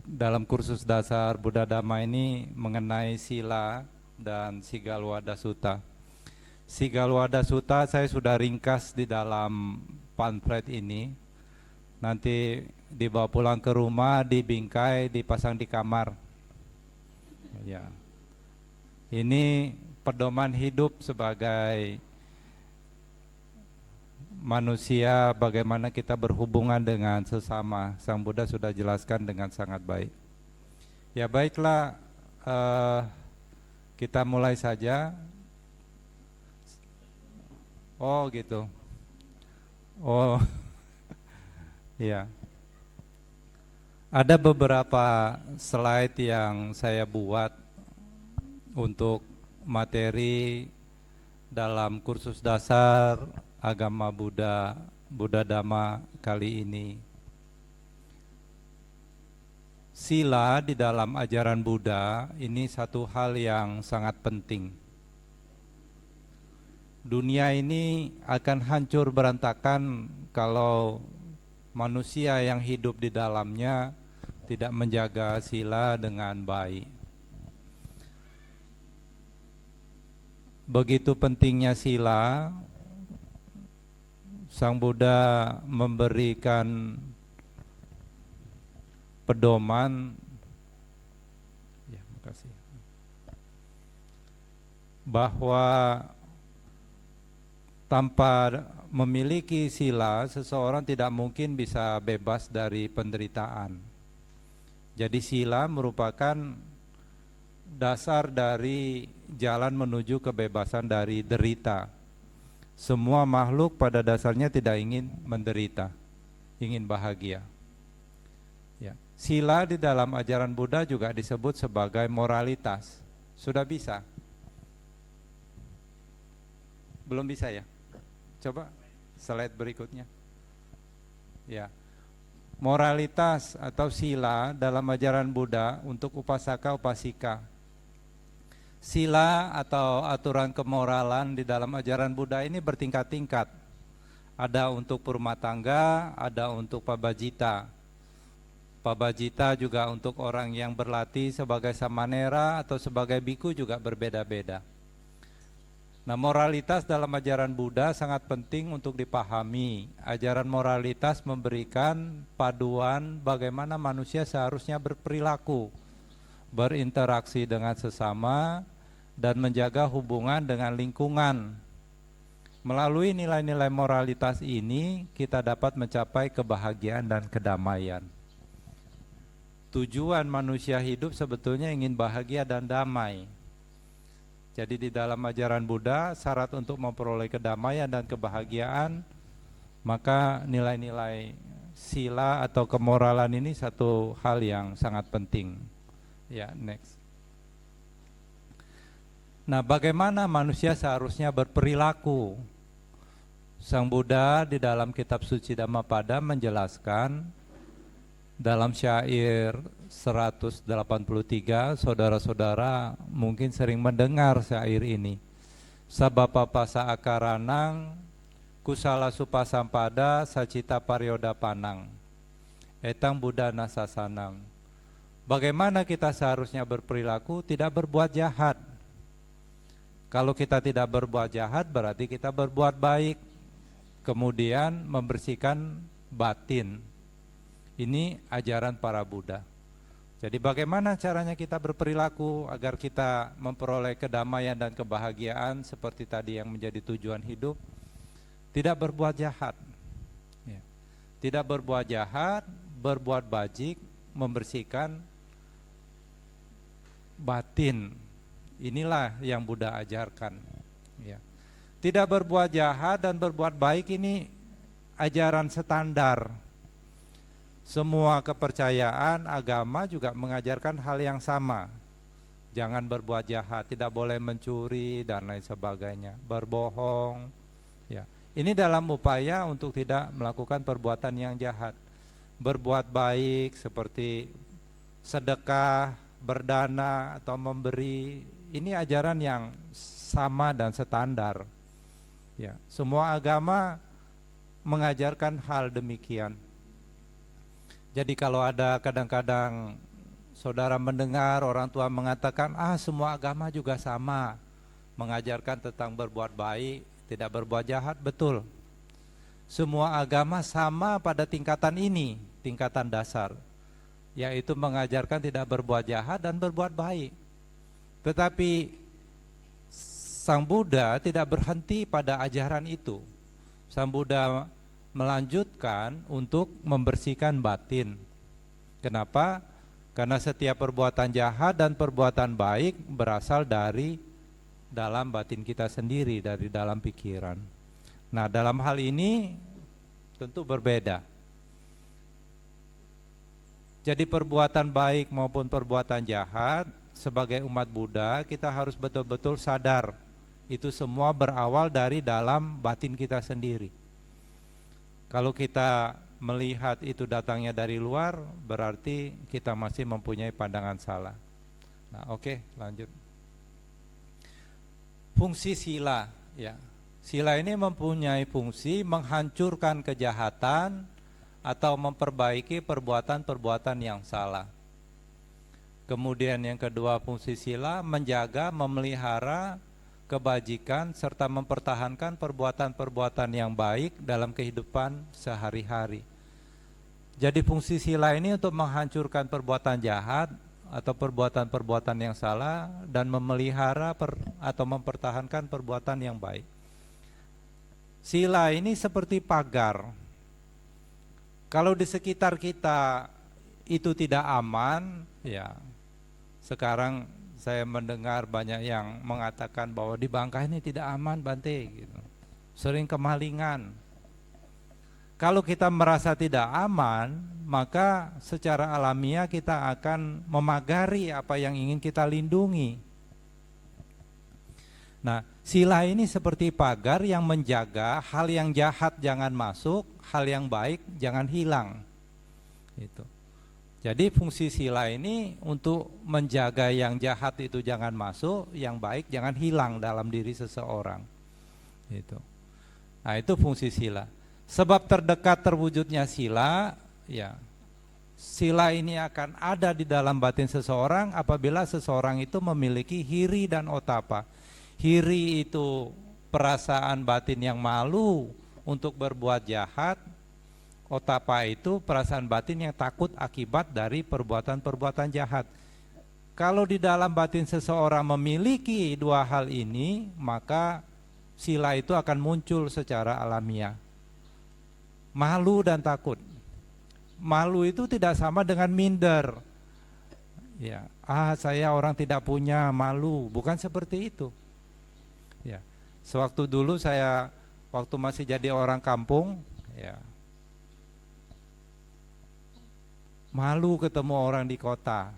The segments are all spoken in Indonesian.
dalam kursus dasar Buddha Dhamma ini mengenai sila dan Sigalwada Sutta. Sigalwada Sutta saya sudah ringkas di dalam pamflet ini. Nanti dibawa pulang ke rumah, dibingkai, dipasang di kamar. Ya. Ini pedoman hidup sebagai manusia, bagaimana kita berhubungan dengan sesama. Sang Buddha sudah jelaskan dengan sangat baik. Ya baiklah, kita mulai saja. Oh gitu. Oh ya. Ada beberapa slide yang saya buat untuk materi dalam kursus dasar agama Buddha, Buddha Dhamma kali ini. Sila di dalam ajaran Buddha ini satu hal yang sangat penting. Dunia ini akan hancur berantakan kalau manusia yang hidup di dalamnya tidak menjaga sila dengan baik. Begitu pentingnya sila, Sang Buddha memberikan pedoman, ya, makasih, bahwa tanpa memiliki sila, seseorang tidak mungkin bisa bebas dari penderitaan. Jadi sila merupakan dasar dari jalan menuju kebebasan dari derita. Semua makhluk pada dasarnya tidak ingin menderita, ingin bahagia. Ya. Sila di dalam ajaran Buddha juga disebut sebagai moralitas. Sudah bisa? Belum bisa ya? Coba slide berikutnya. Ya. Moralitas atau sila dalam ajaran Buddha untuk upasaka upasika. Sila atau aturan kemoralan di dalam ajaran Buddha ini bertingkat-tingkat. Ada untuk rumah tangga, ada untuk pabajita. Pabajita juga untuk orang yang berlatih sebagai samanera atau sebagai biku juga berbeda-beda. Nah, moralitas dalam ajaran Buddha sangat penting untuk dipahami. Ajaran moralitas memberikan paduan bagaimana manusia seharusnya berperilaku, berinteraksi dengan sesama, dan menjaga hubungan dengan lingkungan. Melalui nilai-nilai moralitas ini, kita dapat mencapai kebahagiaan dan kedamaian. Tujuan manusia hidup sebetulnya ingin bahagia dan damai. Jadi di dalam ajaran Buddha, syarat untuk memperoleh kedamaian dan kebahagiaan, maka nilai-nilai sila atau kemoralan ini satu hal yang sangat penting. Ya, next. Nah, bagaimana manusia seharusnya berperilaku? Sang Buddha di dalam kitab suci Dhammapada menjelaskan dalam syair 183, saudara-saudara mungkin sering mendengar syair ini. Sabapapasa akaranang kusala supasampada sacita paryoda panang etang Buddha nasasanang. Bagaimana kita seharusnya berperilaku? Tidak berbuat jahat. Kalau kita tidak berbuat jahat berarti kita berbuat baik. Kemudian membersihkan batin. Ini ajaran para Buddha. Jadi bagaimana caranya kita berperilaku agar kita memperoleh kedamaian dan kebahagiaan seperti tadi yang menjadi tujuan hidup? Tidak berbuat jahat. Ya. Tidak berbuat jahat, berbuat bajik, membersihkan batin. Inilah yang Buddha ajarkan. Ya. Tidak berbuat jahat dan berbuat baik ini ajaran standar. Semua kepercayaan agama juga mengajarkan hal yang sama. Jangan berbuat jahat, tidak boleh mencuri dan lain sebagainya, berbohong. Ya. Ini dalam upaya untuk tidak melakukan perbuatan yang jahat. Berbuat baik seperti sedekah, berdana atau memberi, ini ajaran yang sama dan standar. Ya, semua agama mengajarkan hal demikian. Jadi kalau ada kadang-kadang saudara mendengar orang tua mengatakan, semua agama juga sama, mengajarkan tentang berbuat baik, tidak berbuat jahat. Betul. Semua agama sama pada tingkatan ini, tingkatan dasar, yaitu mengajarkan tidak berbuat jahat dan berbuat baik. Tetapi Sang Buddha tidak berhenti pada ajaran itu. Sang Buddha melanjutkan untuk membersihkan batin. Kenapa? Karena setiap perbuatan jahat dan perbuatan baik berasal dari dalam batin kita sendiri, dari dalam pikiran. Nah, dalam hal ini tentu berbeda. Jadi perbuatan baik maupun perbuatan jahat, sebagai umat Buddha kita harus betul-betul sadar itu semua berawal dari dalam batin kita sendiri. Kalau kita melihat itu datangnya dari luar, berarti kita masih mempunyai pandangan salah. Nah, oke, lanjut. Fungsi sila, ya. Sila ini mempunyai fungsi menghancurkan kejahatan atau memperbaiki perbuatan-perbuatan yang salah. Kemudian yang kedua, fungsi sila menjaga, memelihara kebajikan serta mempertahankan perbuatan-perbuatan yang baik dalam kehidupan sehari-hari. Jadi fungsi sila ini untuk menghancurkan perbuatan jahat atau perbuatan-perbuatan yang salah dan memelihara atau mempertahankan perbuatan yang baik. Sila ini seperti pagar. Kalau di sekitar kita itu tidak aman, ya sekarang saya mendengar banyak yang mengatakan bahwa di Bangka ini tidak aman, Bante, gitu. Sering kemalingan. Kalau kita merasa tidak aman, maka secara alamiah kita akan memagari apa yang ingin kita lindungi. Nah, sila ini seperti pagar yang menjaga hal yang jahat jangan masuk, hal yang baik jangan hilang. Gitu. Jadi fungsi sila ini untuk menjaga yang jahat itu jangan masuk, yang baik jangan hilang dalam diri seseorang. Gitu. Nah, itu fungsi sila. Sebab terdekat terwujudnya sila, ya. Sila ini akan ada di dalam batin seseorang apabila seseorang itu memiliki hiri dan otapa. Hiri itu perasaan batin yang malu untuk berbuat jahat. Otapa itu perasaan batin yang takut akibat dari perbuatan-perbuatan jahat. Kalau di dalam batin seseorang memiliki dua hal ini, maka sila itu akan muncul secara alamiah. Malu dan takut. Malu itu tidak sama dengan minder. Ya, saya orang tidak punya, malu. Bukan seperti itu. Ya, sewaktu dulu saya waktu masih jadi orang kampung, ya, malu ketemu orang di kota.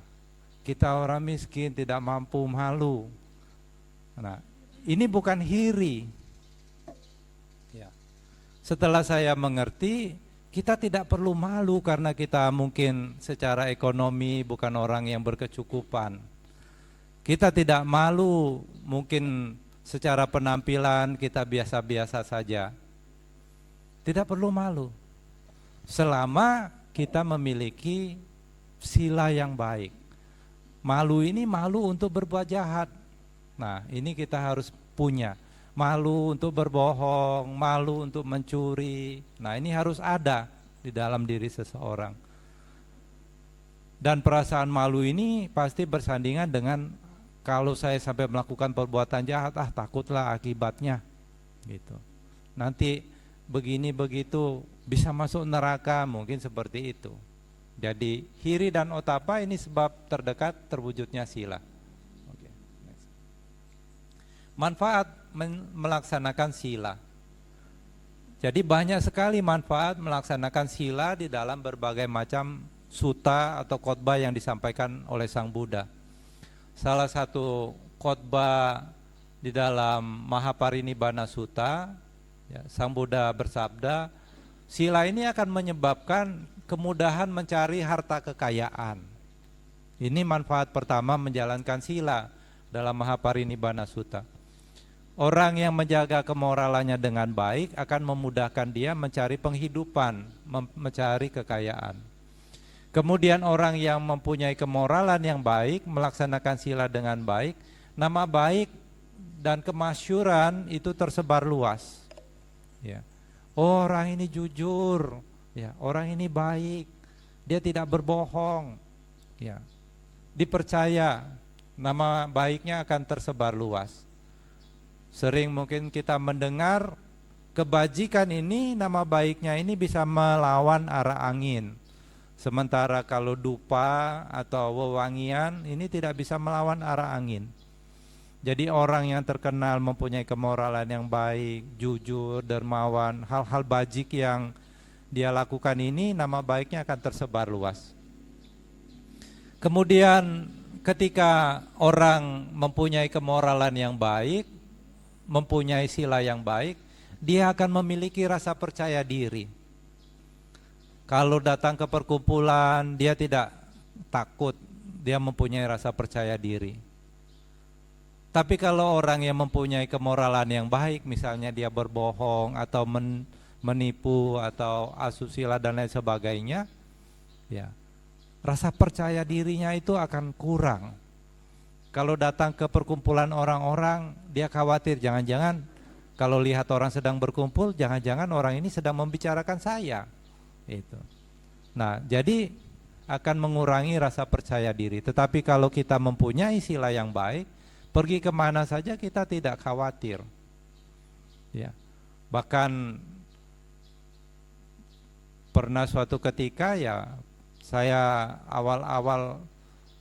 Kita orang miskin tidak mampu, malu. Nah, ini bukan hiri. Ya. Setelah saya mengerti, kita tidak perlu malu karena kita mungkin secara ekonomi bukan orang yang berkecukupan. Kita tidak malu mungkin secara penampilan kita biasa-biasa saja. Tidak perlu malu. Selama kita memiliki sila yang baik. Malu ini malu untuk berbuat jahat. Nah, ini kita harus punya. Malu untuk berbohong, malu untuk mencuri. Nah, ini harus ada di dalam diri seseorang. Dan perasaan malu ini pasti bersandingan dengan kalau saya sampai melakukan perbuatan jahat, takutlah akibatnya. Gitu. Nanti begini begitu bisa masuk neraka, mungkin seperti itu. Jadi hiri dan otapa ini sebab terdekat terwujudnya sila. Okay, next. Manfaat melaksanakan sila. Jadi banyak sekali manfaat melaksanakan sila di dalam berbagai macam sutta atau khotbah yang disampaikan oleh Sang Buddha. Salah satu khotbah di dalam Mahaparinibbana Sutta, ya, Sang Buddha bersabda, sila ini akan menyebabkan kemudahan mencari harta kekayaan. Ini manfaat pertama menjalankan sila dalam Mahaparinibbana Sutta. Orang yang menjaga kemoralannya dengan baik akan memudahkan dia mencari penghidupan, mencari kekayaan. Kemudian orang yang mempunyai kemoralan yang baik, melaksanakan sila dengan baik, nama baik dan kemasyuran itu tersebar luas. Ya. Oh, orang ini jujur, ya, orang ini baik, dia tidak berbohong, ya, dipercaya, nama baiknya akan tersebar luas. Sering mungkin kita mendengar kebajikan ini, nama baiknya ini bisa melawan arah angin. Sementara kalau dupa atau wewangian ini tidak bisa melawan arah angin. Jadi orang yang terkenal mempunyai kemoralan yang baik, jujur, dermawan, hal-hal bajik yang dia lakukan ini, nama baiknya akan tersebar luas. Kemudian ketika orang mempunyai kemoralan yang baik, mempunyai sila yang baik, dia akan memiliki rasa percaya diri. Kalau datang ke perkumpulan, dia tidak takut, dia mempunyai rasa percaya diri. Tapi kalau orang yang mempunyai kemoralan yang baik, misalnya dia berbohong atau menipu atau asusila dan lain sebagainya, ya, rasa percaya dirinya itu akan kurang. Kalau datang ke perkumpulan orang-orang, dia khawatir jangan-jangan kalau lihat orang sedang berkumpul, jangan-jangan orang ini sedang membicarakan saya. Itu. Nah, jadi akan mengurangi rasa percaya diri. Tetapi kalau kita mempunyai sila yang baik, pergi kemana saja kita tidak khawatir. Ya, bahkan pernah suatu ketika ya saya awal-awal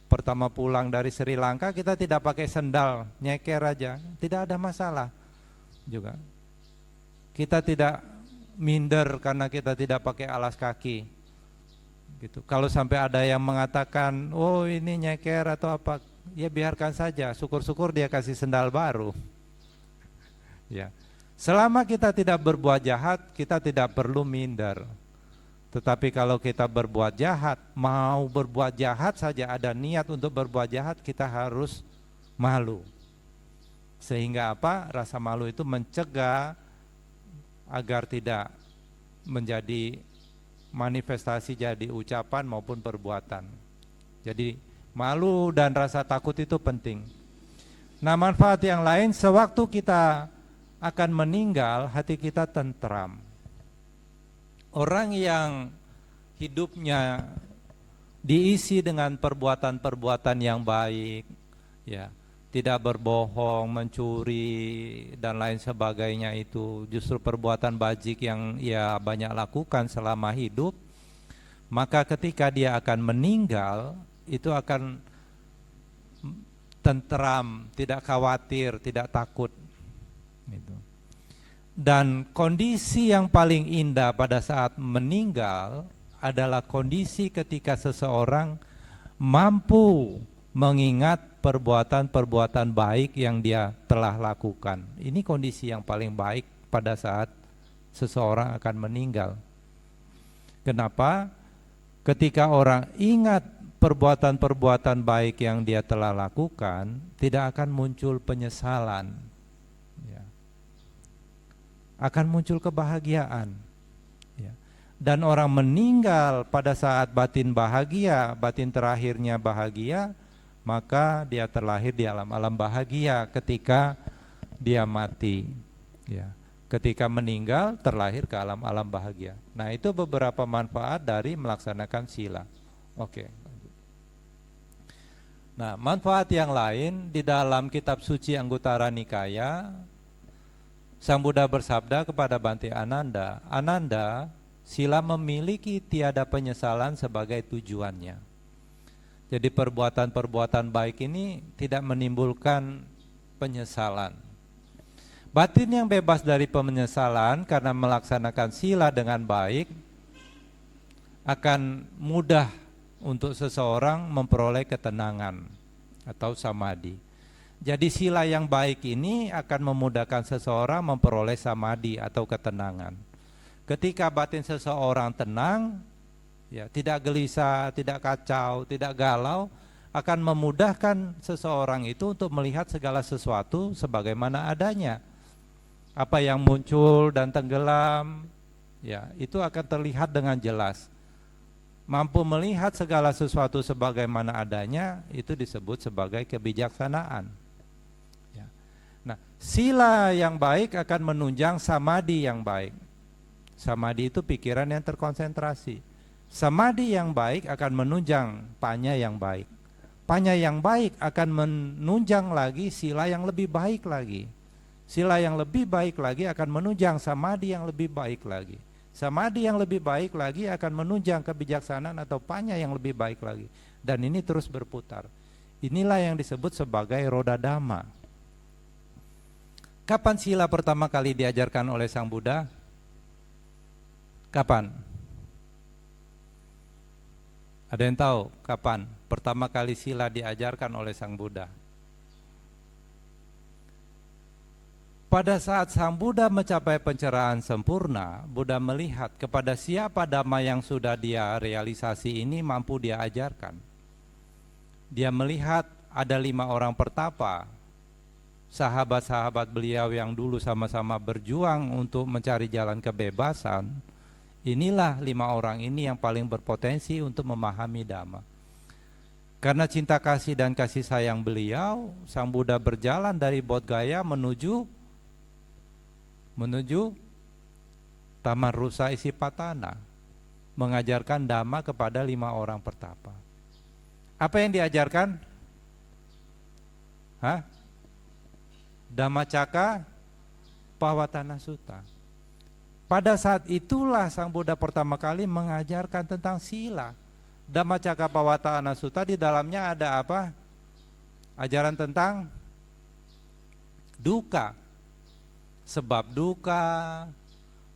pertama pulang dari Sri Lanka, kita tidak pakai sendal, nyeker aja, tidak ada masalah juga. Kita tidak minder karena kita tidak pakai alas kaki gitu. Kalau sampai ada yang mengatakan oh ini nyeker atau apa, ya biarkan saja, syukur-syukur dia kasih sendal baru. Ya, selama kita tidak berbuat jahat, kita tidak perlu minder. Tetapi kalau kita berbuat jahat, mau berbuat jahat saja, ada niat untuk berbuat jahat, kita harus malu. Sehingga apa? Rasa malu itu mencegah agar tidak menjadi manifestasi jadi ucapan maupun perbuatan. Jadi malu dan rasa takut itu penting. Nah, manfaat yang lain, sewaktu kita akan meninggal, hati kita tentram. Orang yang hidupnya diisi dengan perbuatan-perbuatan yang baik, ya, tidak berbohong, mencuri dan lain sebagainya, itu justru perbuatan bajik yang ia banyak lakukan selama hidup, maka ketika dia akan meninggal itu akan tentram, tidak khawatir, tidak takut. Dan kondisi yang paling indah pada saat meninggal adalah kondisi ketika seseorang mampu mengingat perbuatan-perbuatan baik yang dia telah lakukan. Ini kondisi yang paling baik pada saat seseorang akan meninggal. Kenapa? Ketika orang ingat perbuatan-perbuatan baik yang dia telah lakukan, tidak akan muncul penyesalan, ya. Akan muncul kebahagiaan, ya. Dan orang meninggal pada saat batin bahagia, batin terakhirnya bahagia, maka dia terlahir di alam-alam bahagia ketika dia mati, ya. Ketika meninggal terlahir ke alam-alam bahagia. Nah, itu beberapa manfaat dari melaksanakan sila. Oke. Nah, manfaat yang lain di dalam kitab suci Anguttara Nikaya, Sang Buddha bersabda kepada Bante Ananda, Ananda, sila memiliki tiada penyesalan sebagai tujuannya. Jadi perbuatan-perbuatan baik ini tidak menimbulkan penyesalan. Batin yang bebas dari penyesalan karena melaksanakan sila dengan baik akan mudah untuk seseorang memperoleh ketenangan atau samadhi. Jadi sila yang baik ini akan memudahkan seseorang memperoleh samadhi atau ketenangan. Ketika batin seseorang tenang, ya, tidak gelisah, tidak kacau, tidak galau, akan memudahkan seseorang itu untuk melihat segala sesuatu sebagaimana adanya. Apa yang muncul dan tenggelam, ya, itu akan terlihat dengan jelas. mampu melihat segala sesuatu sebagaimana adanya, itu disebut sebagai kebijaksanaan. Ya. Nah, sila yang baik akan menunjang samadhi yang baik. Samadhi itu pikiran yang terkonsentrasi. Samadhi yang baik akan menunjang panya yang baik. Panya yang baik akan menunjang lagi sila yang lebih baik lagi. Sila yang lebih baik lagi akan menunjang samadhi yang lebih baik lagi. Samadhi yang lebih baik lagi akan menunjang kebijaksanaan atau panya yang lebih baik lagi. Dan ini terus berputar. Inilah yang disebut sebagai roda dhamma. Kapan sila pertama kali diajarkan oleh Sang Buddha? Kapan? Ada yang tahu kapan pertama kali sila diajarkan oleh Sang Buddha? Pada saat Sang Buddha mencapai pencerahan sempurna, Buddha melihat kepada siapa dhamma yang sudah dia realisasi ini mampu dia ajarkan. Dia melihat ada 5 orang pertapa, sahabat-sahabat beliau yang dulu sama-sama berjuang untuk mencari jalan kebebasan. Inilah 5 orang ini yang paling berpotensi untuk memahami dhamma. Karena cinta kasih dan kasih sayang beliau, Sang Buddha berjalan dari Bodh Gaya menuju Taman Rusa Isipatana, mengajarkan dhamma kepada 5 orang pertapa. Apa yang diajarkan? Dhammacakka Pavattana Sutta. Pada saat itulah Sang Buddha pertama kali mengajarkan tentang sila. Dhammacakka Pavattana Sutta di dalamnya ada apa? Ajaran tentang duka. Sebab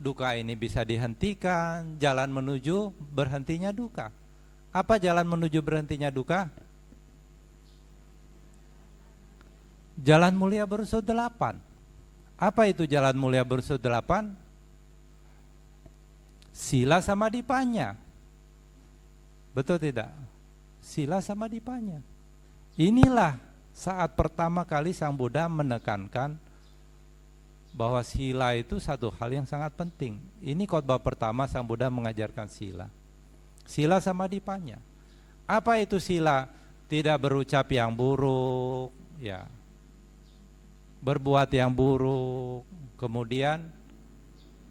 duka ini bisa dihentikan, jalan menuju berhentinya duka. Apa jalan menuju berhentinya duka? Jalan mulia berunsur 8. Apa itu jalan mulia berunsur 8? Sila samadhi panya. Betul tidak? Sila samadhi panya. Inilah saat pertama kali Sang Buddha menekankan bahwa sila itu satu hal yang sangat penting. Ini khotbah pertama Sang Buddha mengajarkan sila. Sila samadhi panya. Apa itu sila? Tidak berucap yang buruk, ya. Berbuat yang buruk, kemudian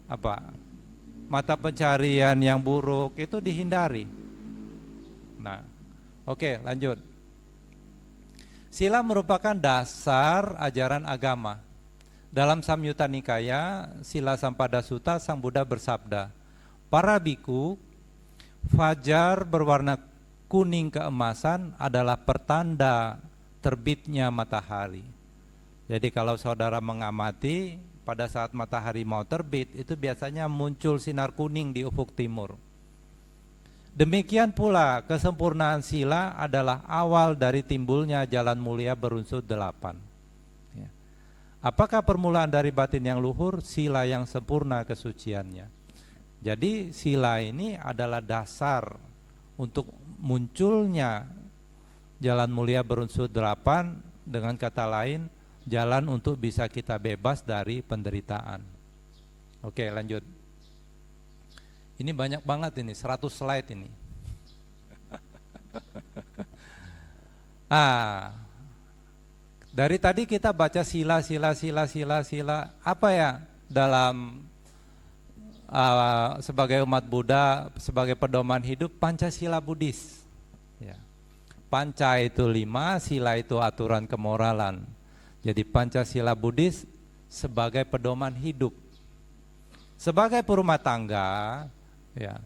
apa? Mata pencarian yang buruk itu dihindari. Nah, oke, lanjut. Sila merupakan dasar ajaran agama. Dalam Samyutta Nikaya, Sila Sampada Sutta, Sang Buddha bersabda, para biku, fajar berwarna kuning keemasan adalah pertanda terbitnya matahari. Jadi kalau saudara mengamati, pada saat matahari mau terbit, itu biasanya muncul sinar kuning di ufuk timur. Demikian pula kesempurnaan sila adalah awal dari timbulnya jalan mulia berunsur 8. Apakah permulaan dari batin yang luhur? Sila yang sempurna kesuciannya. Jadi sila ini adalah dasar untuk munculnya jalan mulia berunsur 8, dengan kata lain, jalan untuk bisa kita bebas dari penderitaan. Oke, lanjut. Ini banyak banget ini, 100 slide ini. Dari tadi kita baca sila. Apa ya dalam sebagai umat Buddha, sebagai pedoman hidup, Pancasila Buddhis. Ya. Panca itu 5, sila itu aturan kemoralan. Jadi Pancasila Buddhis sebagai pedoman hidup. Sebagai perumah tangga, ya,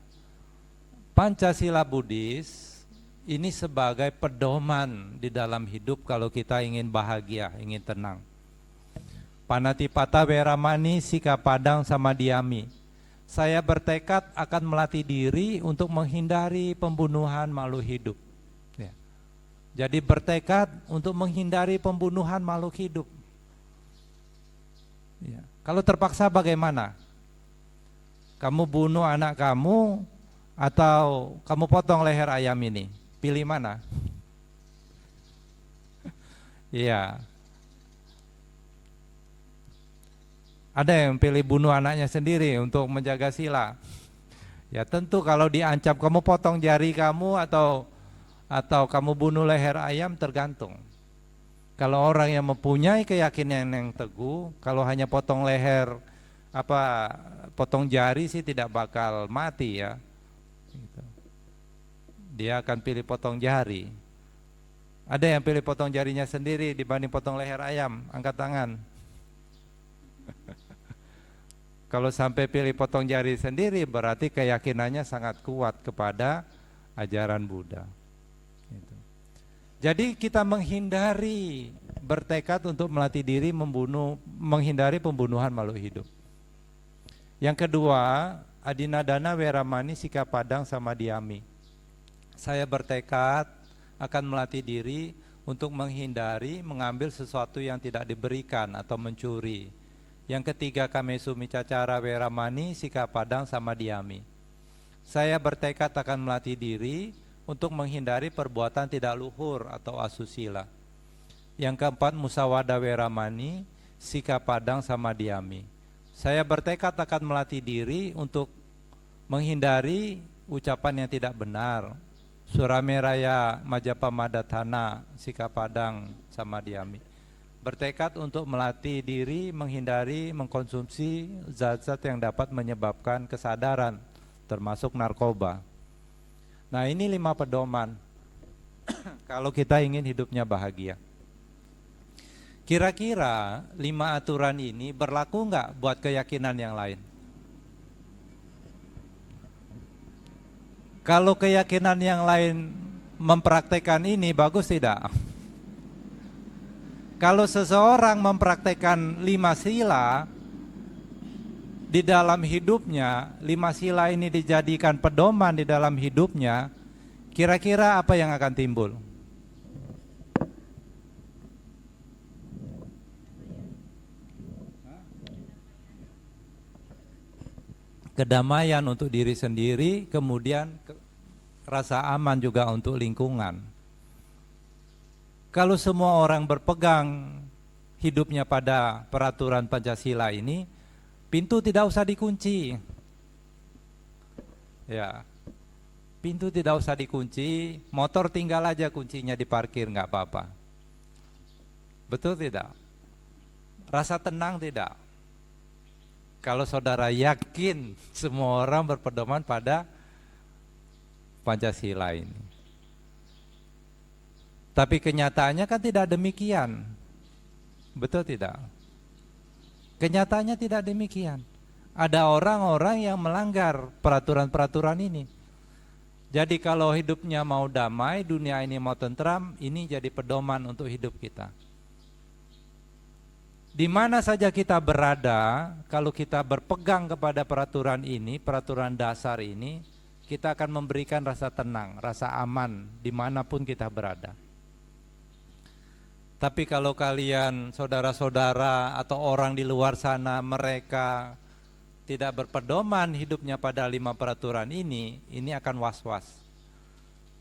Pancasila Buddhis ini sebagai pedoman di dalam hidup kalau kita ingin bahagia, ingin tenang. Panatipata Weramani Sikapadang Samadhyami. Saya bertekad akan melatih diri untuk menghindari pembunuhan makhluk hidup. Ya. Jadi bertekad untuk menghindari pembunuhan makhluk hidup. Ya. Kalau terpaksa bagaimana? Kamu bunuh anak kamu atau kamu potong leher ayam ini? Pilih mana? Iya. Ada yang pilih bunuh anaknya sendiri untuk menjaga sila. Ya tentu kalau diancam kamu potong jari kamu atau kamu bunuh leher ayam tergantung. Kalau orang yang mempunyai keyakinan yang teguh, kalau hanya potong leher potong jari sih tidak bakal mati ya. Gitu. Dia akan pilih potong jari. Ada yang pilih potong jarinya sendiri dibanding potong leher ayam, angkat tangan. Kalau sampai pilih potong jari sendiri berarti keyakinannya sangat kuat kepada ajaran Buddha. Gitu. Jadi kita menghindari, bertekad untuk melatih diri menghindari pembunuhan makhluk hidup. Yang kedua, adinadana, weramani, sikapadang, sama diami. Saya bertekad akan melatih diri untuk menghindari mengambil sesuatu yang tidak diberikan atau mencuri. Yang ketiga, kamesu micacara, weramani, sikapadang, sama diami. Saya bertekad akan melatih diri untuk menghindari perbuatan tidak luhur atau asusila. Yang keempat, musawada, weramani, sikapadang, sama diami. Saya bertekad akan melatih diri untuk menghindari ucapan yang tidak benar. Surameraya, majapamadhatana, sikapadang, sama diami. Bertekad untuk melatih diri menghindari mengkonsumsi zat-zat yang dapat menyebabkan kesadaran, termasuk narkoba. Nah, ini 5 pedoman kalau kita ingin hidupnya bahagia. Kira-kira 5 aturan ini berlaku nggak buat keyakinan yang lain? Kalau keyakinan yang lain mempraktekkan ini, bagus tidak? Kalau seseorang mempraktekkan 5 sila di dalam hidupnya, 5 sila ini dijadikan pedoman di dalam hidupnya, kira-kira apa yang akan timbul? Kedamaian untuk diri sendiri, kemudian rasa aman juga untuk lingkungan. Kalau semua orang berpegang hidupnya pada peraturan Pancasila ini, pintu tidak usah dikunci. Ya, pintu tidak usah dikunci, motor tinggal aja kuncinya diparkir, nggak apa-apa. Betul tidak? Rasa tenang tidak? Kalau saudara yakin semua orang berpedoman pada Pancasila ini. Tapi kenyataannya kan tidak demikian. Betul tidak? Kenyataannya tidak demikian. Ada orang-orang yang melanggar peraturan-peraturan ini. Jadi kalau hidupnya mau damai, dunia ini mau tentram, ini jadi pedoman untuk hidup kita. Di mana saja kita berada, kalau kita berpegang kepada peraturan ini, peraturan dasar ini, kita akan memberikan rasa tenang, rasa aman dimanapun kita berada. Tapi kalau kalian, saudara-saudara atau orang di luar sana, mereka tidak berpedoman hidupnya pada 5 peraturan ini akan was-was.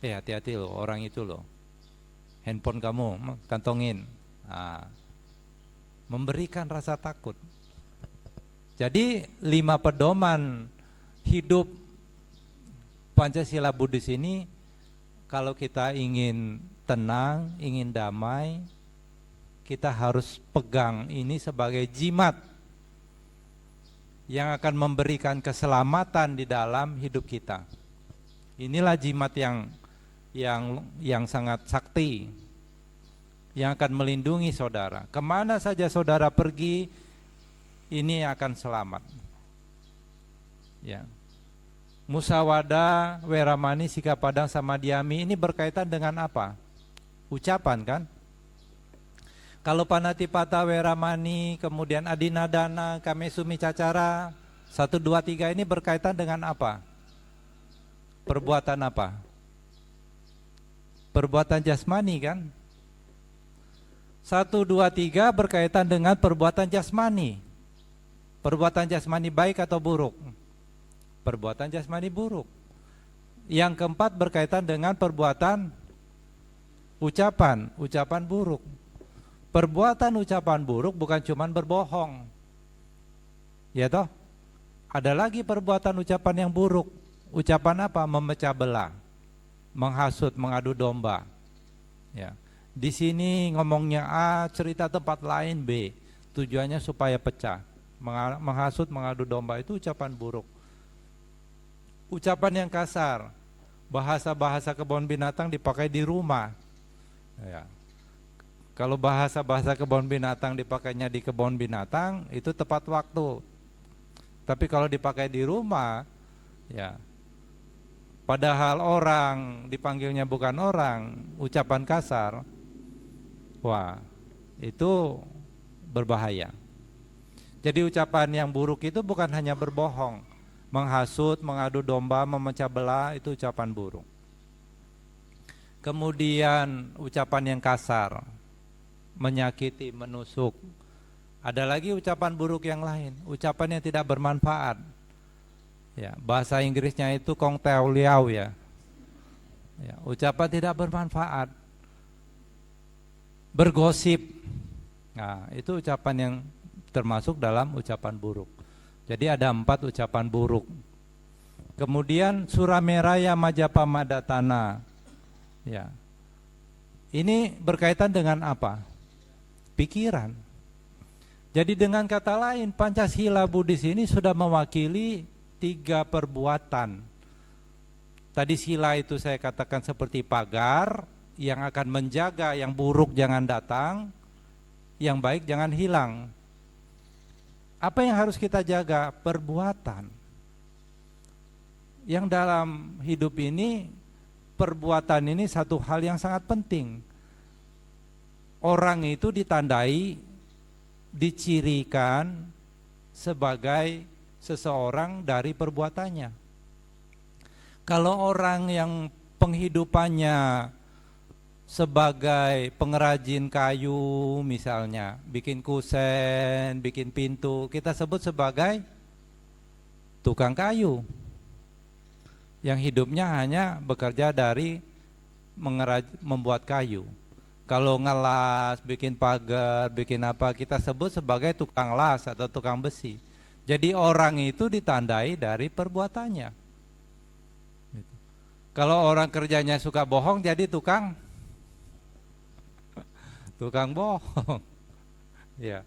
Hati-hati loh, orang itu loh. Handphone kamu, kantongin. Memberikan rasa takut. Jadi 5 pedoman hidup Pancasila Buddhis ini, kalau kita ingin tenang, ingin damai, kita harus pegang ini sebagai jimat yang akan memberikan keselamatan di dalam hidup kita. Inilah jimat yang sangat sakti, yang akan melindungi saudara. Kemana saja saudara pergi, ini akan selamat. Ya. Musawada, weramani, sikapadang, sama diami ini berkaitan dengan apa? Ucapan kan? Kalau panatipata, weramani, kemudian adinadana, kamesu micacara, 1, 2, 3 ini berkaitan dengan apa? Perbuatan apa? Perbuatan jasmani kan? 1, 2, 3 berkaitan dengan perbuatan jasmani. Perbuatan jasmani baik atau buruk? Perbuatan jasmani buruk. Yang keempat berkaitan dengan perbuatan ucapan buruk. Perbuatan ucapan buruk bukan cuma berbohong. Ya toh? Ada lagi perbuatan ucapan yang buruk. Ucapan apa? Memecah belah, menghasut, mengadu domba. Ya. Di sini ngomongnya A, cerita tempat lain B. Tujuannya supaya pecah. Menghasut, mengadu domba itu ucapan buruk. Ucapan yang kasar, bahasa-bahasa kebun binatang dipakai di rumah. Ya. Kalau bahasa-bahasa kebun binatang dipakainya di kebun binatang, itu tepat waktu. Tapi kalau dipakai di rumah, ya, padahal orang dipanggilnya bukan orang, ucapan kasar, wah, itu berbahaya. Jadi ucapan yang buruk itu bukan hanya berbohong, menghasut, mengadu domba, memecah belah, itu ucapan buruk. Kemudian ucapan yang kasar, menyakiti, menusuk. Ada lagi ucapan buruk yang lain, ucapan yang tidak bermanfaat. Ya, bahasa Inggrisnya itu kong teo liau ya. Ya, ucapan tidak bermanfaat. Bergosip. Nah, itu ucapan yang termasuk dalam ucapan buruk. Jadi ada 4 ucapan buruk. Kemudian Surameraya Majapamaddatana. Ya. Ini berkaitan dengan apa? Pikiran. Jadi dengan kata lain, Pancasila Buddhis ini sudah mewakili 3 perbuatan. Tadi sila itu saya katakan seperti pagar yang akan menjaga yang buruk jangan datang, yang baik jangan hilang. Apa yang harus kita jaga? Perbuatan. Yang dalam hidup ini, perbuatan ini satu hal yang sangat penting. Orang itu ditandai, dicirikan sebagai seseorang dari perbuatannya. Kalau orang yang penghidupannya sebagai pengrajin kayu misalnya, bikin kusen, bikin pintu, kita sebut sebagai tukang kayu. Yang hidupnya hanya bekerja dari membuat kayu. Kalau ngelas, bikin pagar, bikin apa, kita sebut sebagai tukang las atau tukang besi. Jadi orang itu ditandai dari perbuatannya. Kalau orang kerjanya suka bohong, jadi tukang bohong. Ya.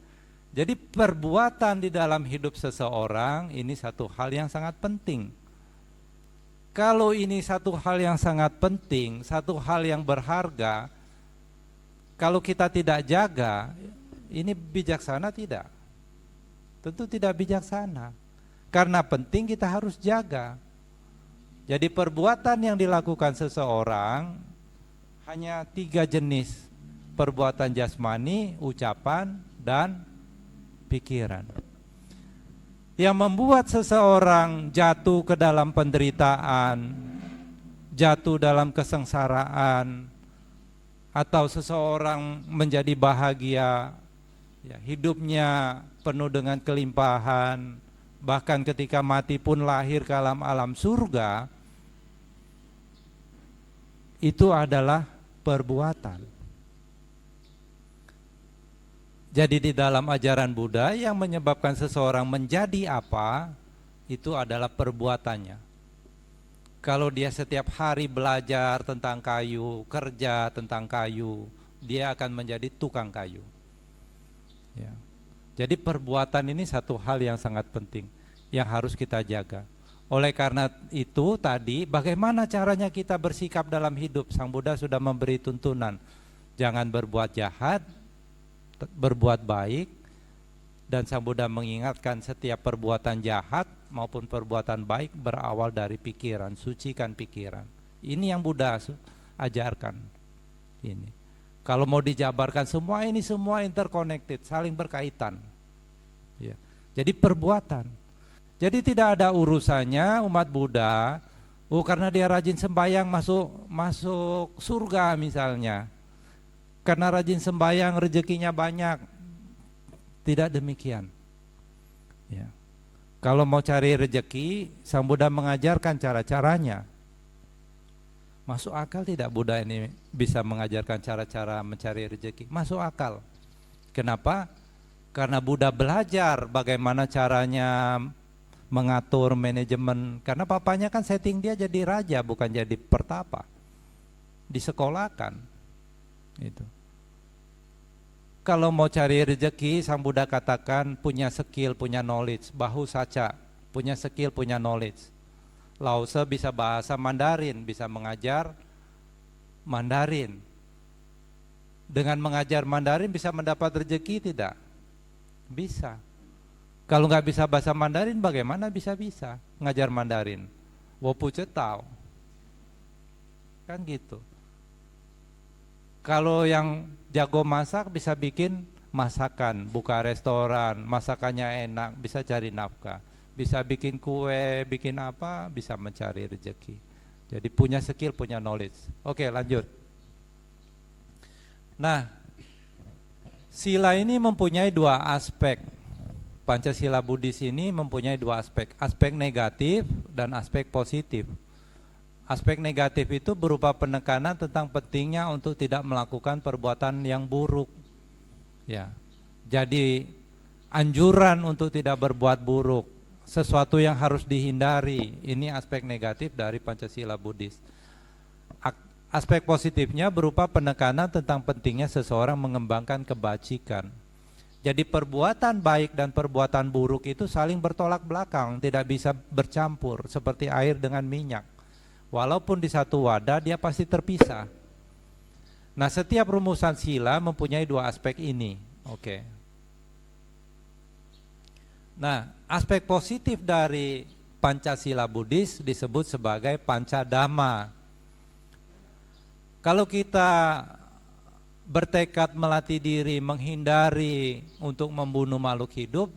Jadi perbuatan di dalam hidup seseorang ini satu hal yang sangat penting. Kalau ini satu hal yang sangat penting, satu hal yang berharga, kalau kita tidak jaga, ini bijaksana tidak? Tentu tidak bijaksana. Karena penting kita harus jaga. Jadi perbuatan yang dilakukan seseorang hanya 3 jenis. Perbuatan jasmani, ucapan, dan pikiran. Yang membuat seseorang jatuh ke dalam penderitaan, jatuh dalam kesengsaraan, atau seseorang menjadi bahagia, ya, hidupnya penuh dengan kelimpahan, bahkan ketika mati pun lahir ke alam surga, itu adalah perbuatan. Jadi di dalam ajaran Buddha yang menyebabkan seseorang menjadi apa, itu adalah perbuatannya. Kalau dia setiap hari belajar tentang kayu, kerja tentang kayu, dia akan menjadi tukang kayu. Ya. Jadi perbuatan ini satu hal yang sangat penting, yang harus kita jaga. Oleh karena itu tadi, bagaimana caranya kita bersikap dalam hidup? Sang Buddha sudah memberi tuntunan, jangan berbuat jahat, berbuat baik, dan Sang Buddha mengingatkan setiap perbuatan jahat maupun perbuatan baik berawal dari pikiran, sucikan pikiran. Ini yang Buddha ajarkan. Ini. Kalau mau dijabarkan semua ini semua interconnected, saling berkaitan. Ya. Jadi perbuatan. Jadi tidak ada urusannya umat Buddha, karena dia rajin sembahyang masuk surga misalnya. Karena rajin sembahyang rezekinya banyak. Tidak demikian. Ya. Kalau mau cari rezeki, Sang Buddha mengajarkan cara-caranya. Masuk akal tidak Buddha ini bisa mengajarkan cara-cara mencari rezeki? Masuk akal. Kenapa? Karena Buddha belajar bagaimana caranya mengatur manajemen, karena papanya kan setting dia jadi raja bukan jadi pertapa, disekolahkan itu. Kalau mau cari rezeki, Sang Buddha katakan punya skill, punya knowledge, bahu saca, punya skill, punya knowledge. Lao Tse bisa bahasa Mandarin, bisa mengajar Mandarin. Dengan mengajar Mandarin bisa mendapat rezeki tidak? Bisa. Kalau nggak bisa bahasa Mandarin, bagaimana bisa ngajar Mandarin? Wopu cetau, kan gitu. Kalau yang jago masak bisa bikin masakan, buka restoran, masakannya enak, bisa cari nafkah. Bisa bikin kue, bikin apa, bisa mencari rezeki. Jadi punya skill, punya knowledge. Oke, lanjut. Nah, sila ini mempunyai dua aspek. Pancasila Buddhis ini mempunyai dua aspek. Aspek negatif dan aspek positif. Aspek negatif itu berupa penekanan tentang pentingnya untuk tidak melakukan perbuatan yang buruk. Ya. Jadi anjuran untuk tidak berbuat buruk, sesuatu yang harus dihindari. Ini aspek negatif dari Pancasila Buddhis. Aspek positifnya berupa penekanan tentang pentingnya seseorang mengembangkan kebajikan. Jadi perbuatan baik dan perbuatan buruk itu saling bertolak belakang, tidak bisa bercampur seperti air dengan minyak. Walaupun di satu wadah dia pasti terpisah. Nah, setiap rumusan sila mempunyai dua aspek ini. Oke. Nah, aspek positif dari Pancasila Buddhis disebut sebagai Pancadhamma. Kalau kita bertekad melatih diri menghindari untuk membunuh makhluk hidup,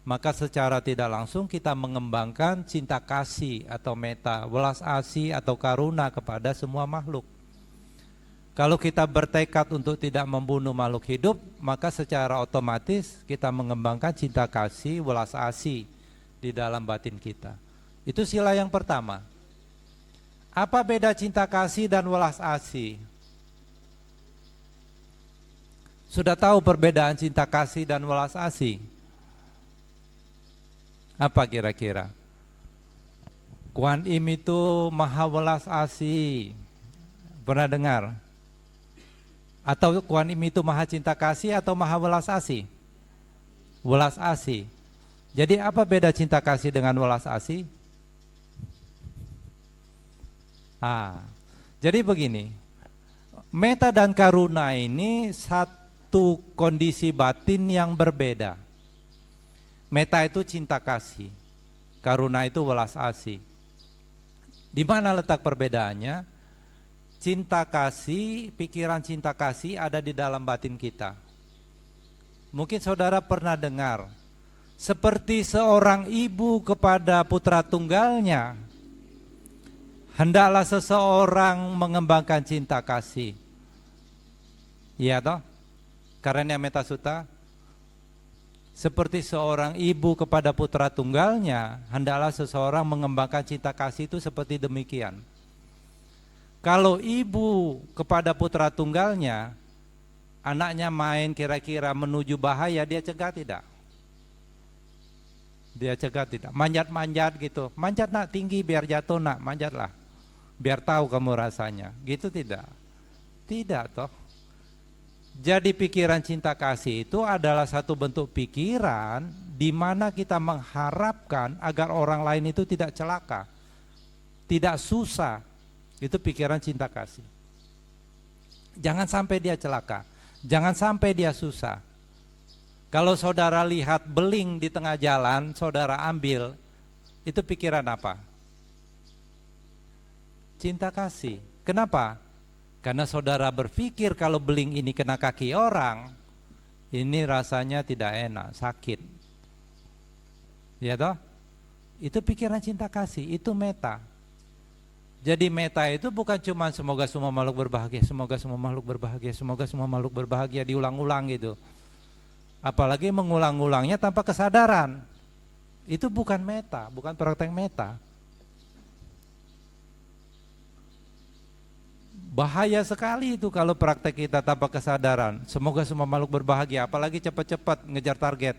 maka secara tidak langsung kita mengembangkan cinta kasih atau metta, welas asih atau karuna kepada semua makhluk. Kalau kita bertekad untuk tidak membunuh makhluk hidup, maka secara otomatis kita mengembangkan cinta kasih, welas asih di dalam batin kita. Itu sila yang pertama. Apa beda cinta kasih dan welas asih? Sudah tahu perbedaan cinta kasih dan welas asih? Apa kira-kira? Kuan Im itu maha welas asih. Pernah dengar? Atau Kuan Im itu maha cinta kasih atau maha welas asih? Welas asih. Jadi apa beda cinta kasih dengan welas asih? Jadi begini, metta dan karuna ini satu kondisi batin yang berbeda. Metta itu cinta kasih, karuna itu welas asih. Di mana letak perbedaannya? Cinta kasih, pikiran cinta kasih ada di dalam batin kita. Mungkin saudara pernah dengar, seperti seorang ibu kepada putra tunggalnya, hendaklah seseorang mengembangkan cinta kasih. Iya toh? Karena Metta Sutta, seperti seorang ibu kepada putra tunggalnya, hendaklah seseorang mengembangkan cinta kasih itu seperti demikian. Kalau ibu kepada putra tunggalnya, anaknya main kira-kira menuju bahaya, dia cegah tidak? Dia cegah tidak? Manjat-manjat gitu, manjat nak tinggi biar jatuh nak, manjatlah, biar tahu kamu rasanya, gitu tidak? Tidak toh. Jadi pikiran cinta kasih itu adalah satu bentuk pikiran di mana kita mengharapkan agar orang lain itu tidak celaka, tidak susah. Itu pikiran cinta kasih. Jangan sampai dia celaka, jangan sampai dia susah. Kalau saudara lihat beling di tengah jalan, saudara ambil, itu pikiran apa? Cinta kasih. Kenapa? Karena saudara berpikir kalau beling ini kena kaki orang, ini rasanya tidak enak, sakit. Ya toh? Itu pikiran cinta kasih, itu metta. Jadi metta itu bukan cuma semoga semua makhluk berbahagia, semoga semua makhluk berbahagia, semoga semua makhluk berbahagia, diulang-ulang gitu. Apalagi mengulang-ulangnya tanpa kesadaran. Itu bukan metta, bukan praktek metta. Bahaya sekali itu kalau praktek kita tanpa kesadaran. Semoga semua makhluk berbahagia, apalagi cepat-cepat ngejar target.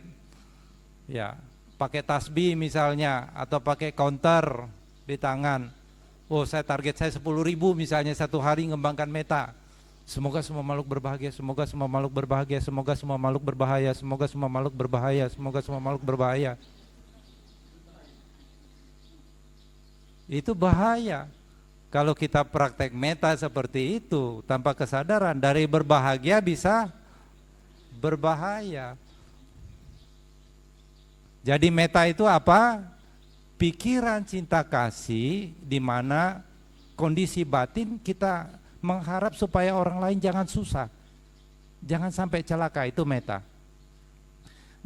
Ya, pakai tasbih misalnya, atau pakai counter di tangan. Oh, target saya 10.000 misalnya satu hari ngembangkan meta. Semoga semua makhluk berbahagia, semoga semua makhluk berbahagia, semoga semua makhluk berbahaya, semoga semua makhluk berbahaya, semoga semua makhluk berbahaya. Itu bahaya. Kalau kita praktek meta seperti itu tanpa kesadaran, dari berbahagia bisa berbahaya. Jadi meta itu apa? Pikiran cinta kasih di mana kondisi batin kita mengharap supaya orang lain jangan susah, jangan sampai celaka, itu meta.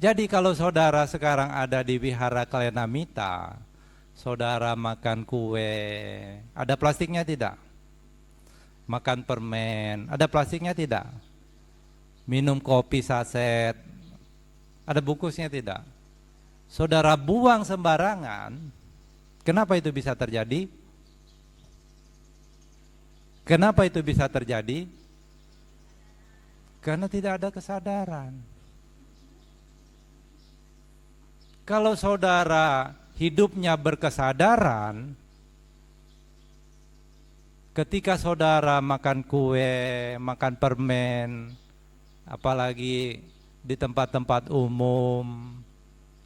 Jadi kalau saudara sekarang ada di wihara Kalenamita, saudara makan kue, ada plastiknya tidak? Makan permen, ada plastiknya tidak? Minum kopi saset, ada bungkusnya tidak? Saudara buang sembarangan, kenapa itu bisa terjadi? Kenapa itu bisa terjadi? Karena tidak ada kesadaran. Kalau saudara hidupnya berkesadaran, ketika saudara makan kue, makan permen, apalagi di tempat-tempat umum,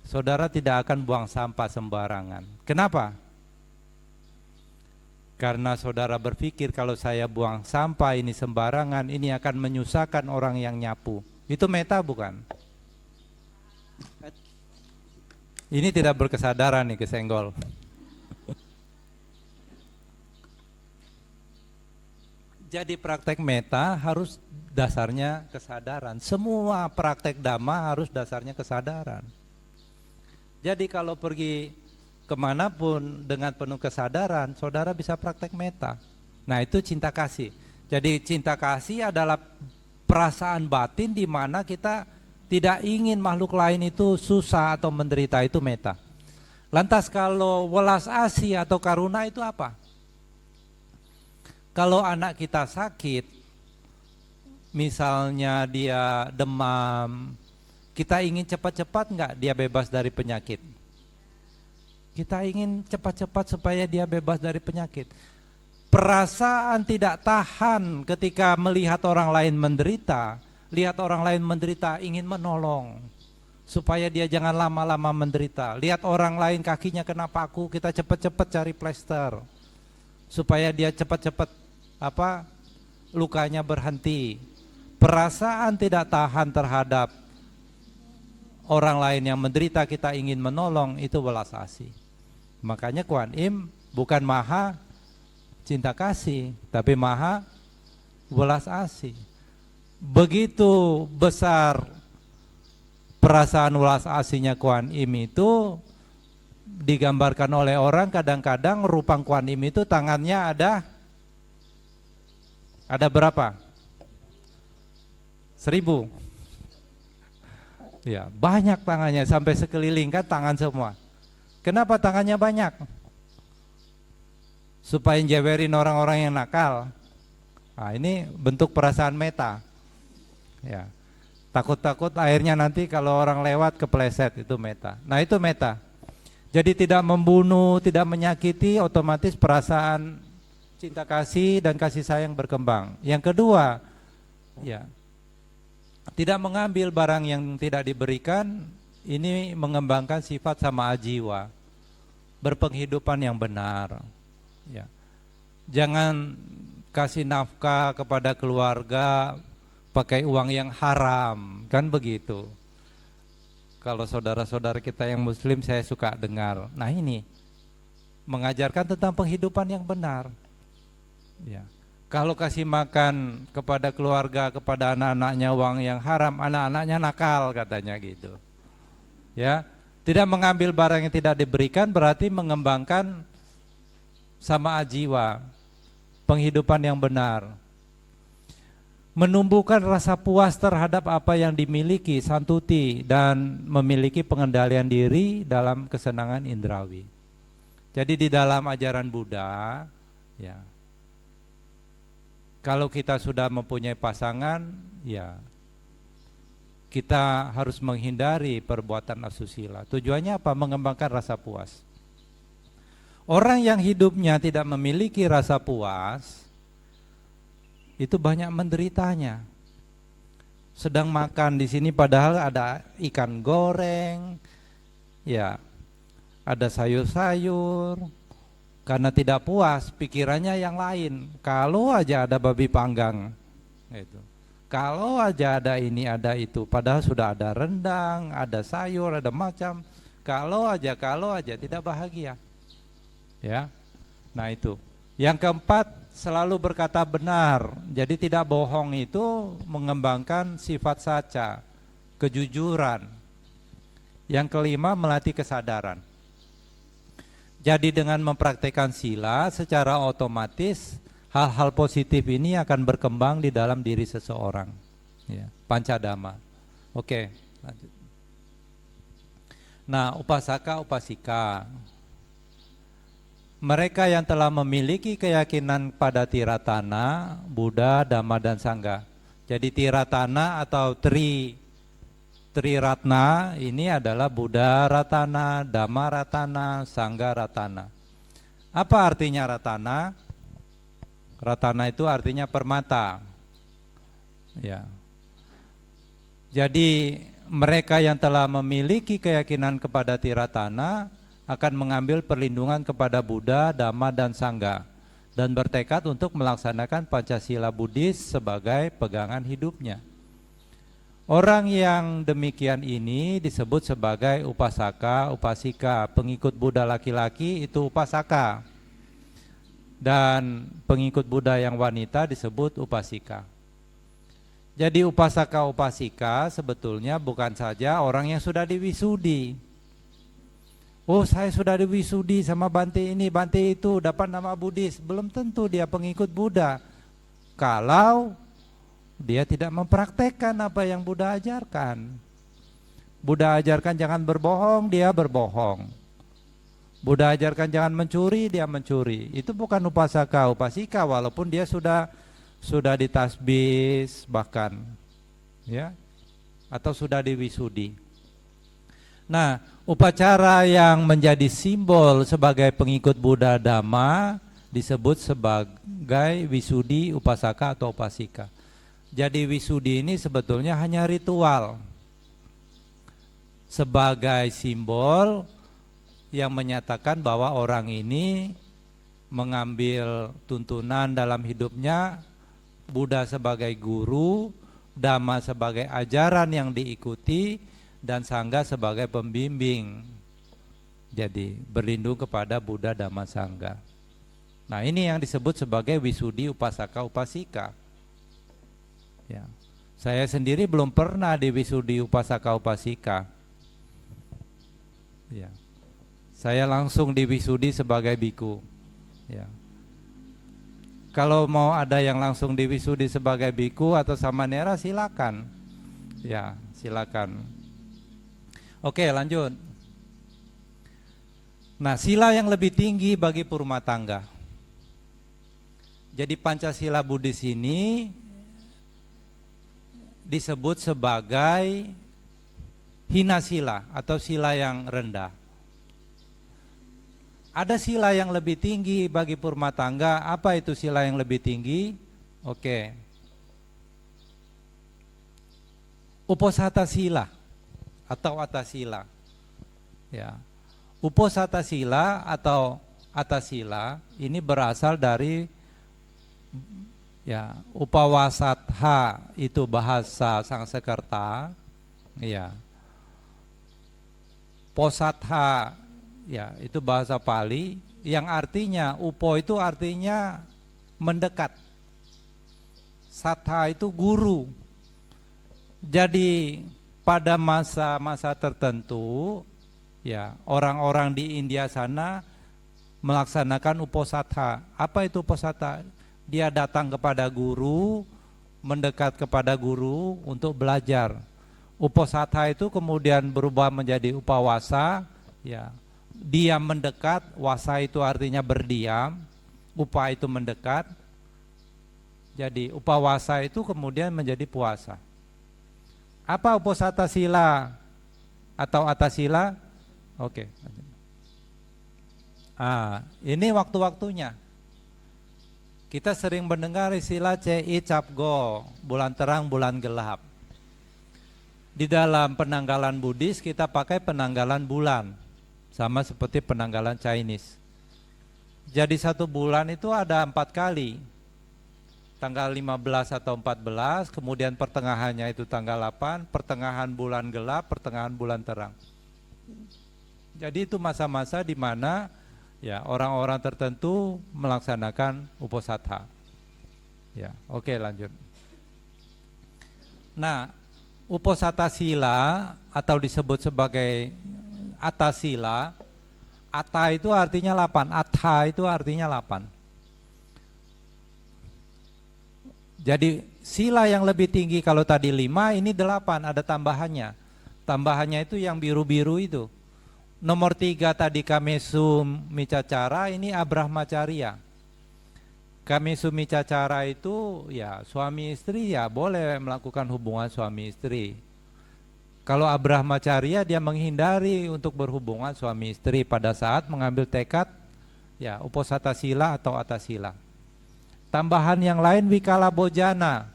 saudara tidak akan buang sampah sembarangan. Kenapa? Karena saudara berpikir kalau saya buang sampah ini sembarangan, ini akan menyusahkan orang yang nyapu. Itu meta bukan? Ini tidak berkesadaran nih, kesenggol. Jadi praktek meta harus dasarnya kesadaran. Semua praktek dhamma harus dasarnya kesadaran. Jadi kalau pergi kemanapun dengan penuh kesadaran, saudara bisa praktek meta. Nah, itu cinta kasih. Jadi cinta kasih adalah perasaan batin di mana kita tidak ingin makhluk lain itu susah atau menderita, itu meta. Lantas kalau welas asih atau karuna itu apa? Kalau anak kita sakit, misalnya dia demam, kita ingin cepat-cepat enggak dia bebas dari penyakit? Kita ingin cepat-cepat supaya dia bebas dari penyakit. Perasaan tidak tahan ketika melihat orang lain menderita, lihat orang lain menderita ingin menolong supaya dia jangan lama-lama menderita. Lihat orang lain kakinya kena paku, kita cepat-cepat cari plester supaya dia cepat-cepat lukanya berhenti. Perasaan tidak tahan terhadap orang lain yang menderita, kita ingin menolong, itu welas asih. Makanya Kuan Im bukan maha cinta kasih, tapi maha welas asih. Begitu besar perasaan welas asihnya Kuan Im itu digambarkan oleh orang, kadang-kadang rupang Kuan Im itu tangannya ada berapa? 1000. Ya, banyak tangannya sampai sekeliling kan tangan semua. Kenapa tangannya banyak? Supaya jewerin orang-orang yang nakal. Nah, ini bentuk perasaan meta. Ya. Takut-takut akhirnya nanti kalau orang lewat kepleset, itu meta. Nah, itu meta. Jadi tidak membunuh, tidak menyakiti, otomatis perasaan cinta kasih dan kasih sayang berkembang. Yang kedua, ya, tidak mengambil barang yang tidak diberikan, ini mengembangkan sifat sama ajiwa, berpenghidupan yang benar. Ya. Jangan kasih nafkah kepada keluarga pakai uang yang haram, kan begitu. Kalau saudara-saudara kita yang muslim saya suka dengar. Nah, ini mengajarkan tentang penghidupan yang benar. Ya. Kalau kasih makan kepada keluarga, kepada anak-anaknya uang yang haram, anak-anaknya nakal katanya gitu. Ya, tidak mengambil barang yang tidak diberikan berarti mengembangkan sama ajiwa, penghidupan yang benar. Menumbuhkan rasa puas terhadap apa yang dimiliki, santuti, dan memiliki pengendalian diri dalam kesenangan indrawi. Jadi di dalam ajaran Buddha, ya, kalau kita sudah mempunyai pasangan, ya kita harus menghindari perbuatan asusila. Tujuannya apa? Mengembangkan rasa puas. Orang yang hidupnya tidak memiliki rasa puas, itu banyak menderitanya. Sedang makan di sini padahal ada ikan goreng, ya, ada sayur-sayur. Karena tidak puas, pikirannya yang lain. Kalau aja ada babi panggang, gitu. Kalau aja ada ini ada itu, padahal sudah ada rendang, ada sayur, ada macam. Kalau aja tidak bahagia. Ya, nah itu. Yang keempat, selalu berkata benar. Jadi tidak bohong itu mengembangkan sifat saca, kejujuran. Yang kelima, melatih kesadaran. Jadi dengan mempraktekkan sila, secara otomatis hal-hal positif ini akan berkembang di dalam diri seseorang. Ya, pancadama. Oke, lanjut. Nah, upasaka, upasika. Mereka yang telah memiliki keyakinan pada Tiratana, Buddha, Dhamma, dan Sangha. Jadi Tiratana atau Triratna ini adalah Buddha Ratana, Dhamma Ratana, Sangha Ratana. Apa artinya Ratana? Ratana itu artinya permata. Ya. Jadi mereka yang telah memiliki keyakinan kepada Tiratana akan mengambil perlindungan kepada Buddha, Dhamma, dan Sangha dan bertekad untuk melaksanakan Pancasila Buddhis sebagai pegangan hidupnya. Orang yang demikian ini disebut sebagai upasaka, upasika. Pengikut Buddha laki-laki itu upasaka, dan pengikut Buddha yang wanita disebut upasika. Jadi upasaka, upasika sebetulnya bukan saja orang yang sudah diwisudi. Oh, saya sudah diwisudi sama Bante ini, Bante itu, dapat nama Buddhis. Belum tentu dia pengikut Buddha kalau dia tidak mempraktekkan apa yang Buddha ajarkan. Buddha ajarkan jangan berbohong, dia berbohong. Buddha ajarkan jangan mencuri, dia mencuri. Itu bukan upasaka, upasika, walaupun dia sudah ditasbih bahkan, ya, atau sudah diwisudi. Nah, upacara yang menjadi simbol sebagai pengikut Buddha Dhamma disebut sebagai wisudi, upasaka, atau upasika. Jadi wisudi ini sebetulnya hanya ritual sebagai simbol yang menyatakan bahwa orang ini mengambil tuntunan dalam hidupnya, Buddha sebagai guru, Dhamma sebagai ajaran yang diikuti, dan Sangha sebagai pembimbing. Jadi berlindung kepada Buddha, Dhamma, Sangha. Nah, ini yang disebut sebagai wisudi, upasaka, upasika. Ya. Saya sendiri belum pernah diwisudi upasaka, upasika. Ya. Saya langsung diwisudi sebagai biku. Ya. Kalau mau ada yang langsung diwisudi sebagai biku atau samanera, silakan. Ya, silakan. Oke, lanjut. Nah, sila yang lebih tinggi bagi perumah tangga. Jadi Pancasila Buddhis ini disebut sebagai hina sila atau sila yang rendah. Ada sila yang lebih tinggi bagi perumah tangga. Apa itu sila yang lebih tinggi? Oke. Uposatha sila atau atasila. Ya. Uposatha sila atau atasila ini berasal dari, ya, upawasatha itu bahasa Sanskerta, ya. Posatha, ya, itu bahasa Pali yang artinya, upo itu artinya mendekat, satha itu guru. Jadi pada masa-masa tertentu, ya, orang-orang di India sana melaksanakan uposatha. Apa itu uposatha? Dia datang kepada guru, mendekat kepada guru untuk belajar. Uposatha itu kemudian berubah menjadi upawasa, ya. Diam mendekat, wasa itu artinya berdiam, upa itu mendekat. Jadi upawasa itu kemudian menjadi puasa. Apa uposatha sila atau atasila? Oke. Ini waktu-waktunya. Kita sering mendengar istilah Ci Cap Go, bulan terang, bulan gelap. Di dalam penanggalan Buddhis kita pakai penanggalan bulan, sama seperti penanggalan Chinese. Jadi 1 bulan itu ada 4 kali. Tanggal 15 atau 14, kemudian pertengahannya itu tanggal 8, pertengahan bulan gelap, pertengahan bulan terang. Jadi itu masa-masa di mana ya orang-orang tertentu melaksanakan uposatha. Ya, oke, lanjut. Nah, uposatha sila atau disebut sebagai atasila, ata itu artinya 8, atha itu artinya 8. Jadi sila yang lebih tinggi kalau tadi 5, ini 8, ada tambahannya. Tambahannya itu yang biru-biru itu. Nomor 3 tadi Kamesu Micacara, ini Abrahmacharya. Kamesu Micacara itu ya suami istri ya boleh melakukan hubungan suami istri. Kalau Abrahmacharya dia menghindari untuk berhubungan suami istri pada saat mengambil tekad ya uposatha sila atau atasila. Tambahan yang lain wikala bojana,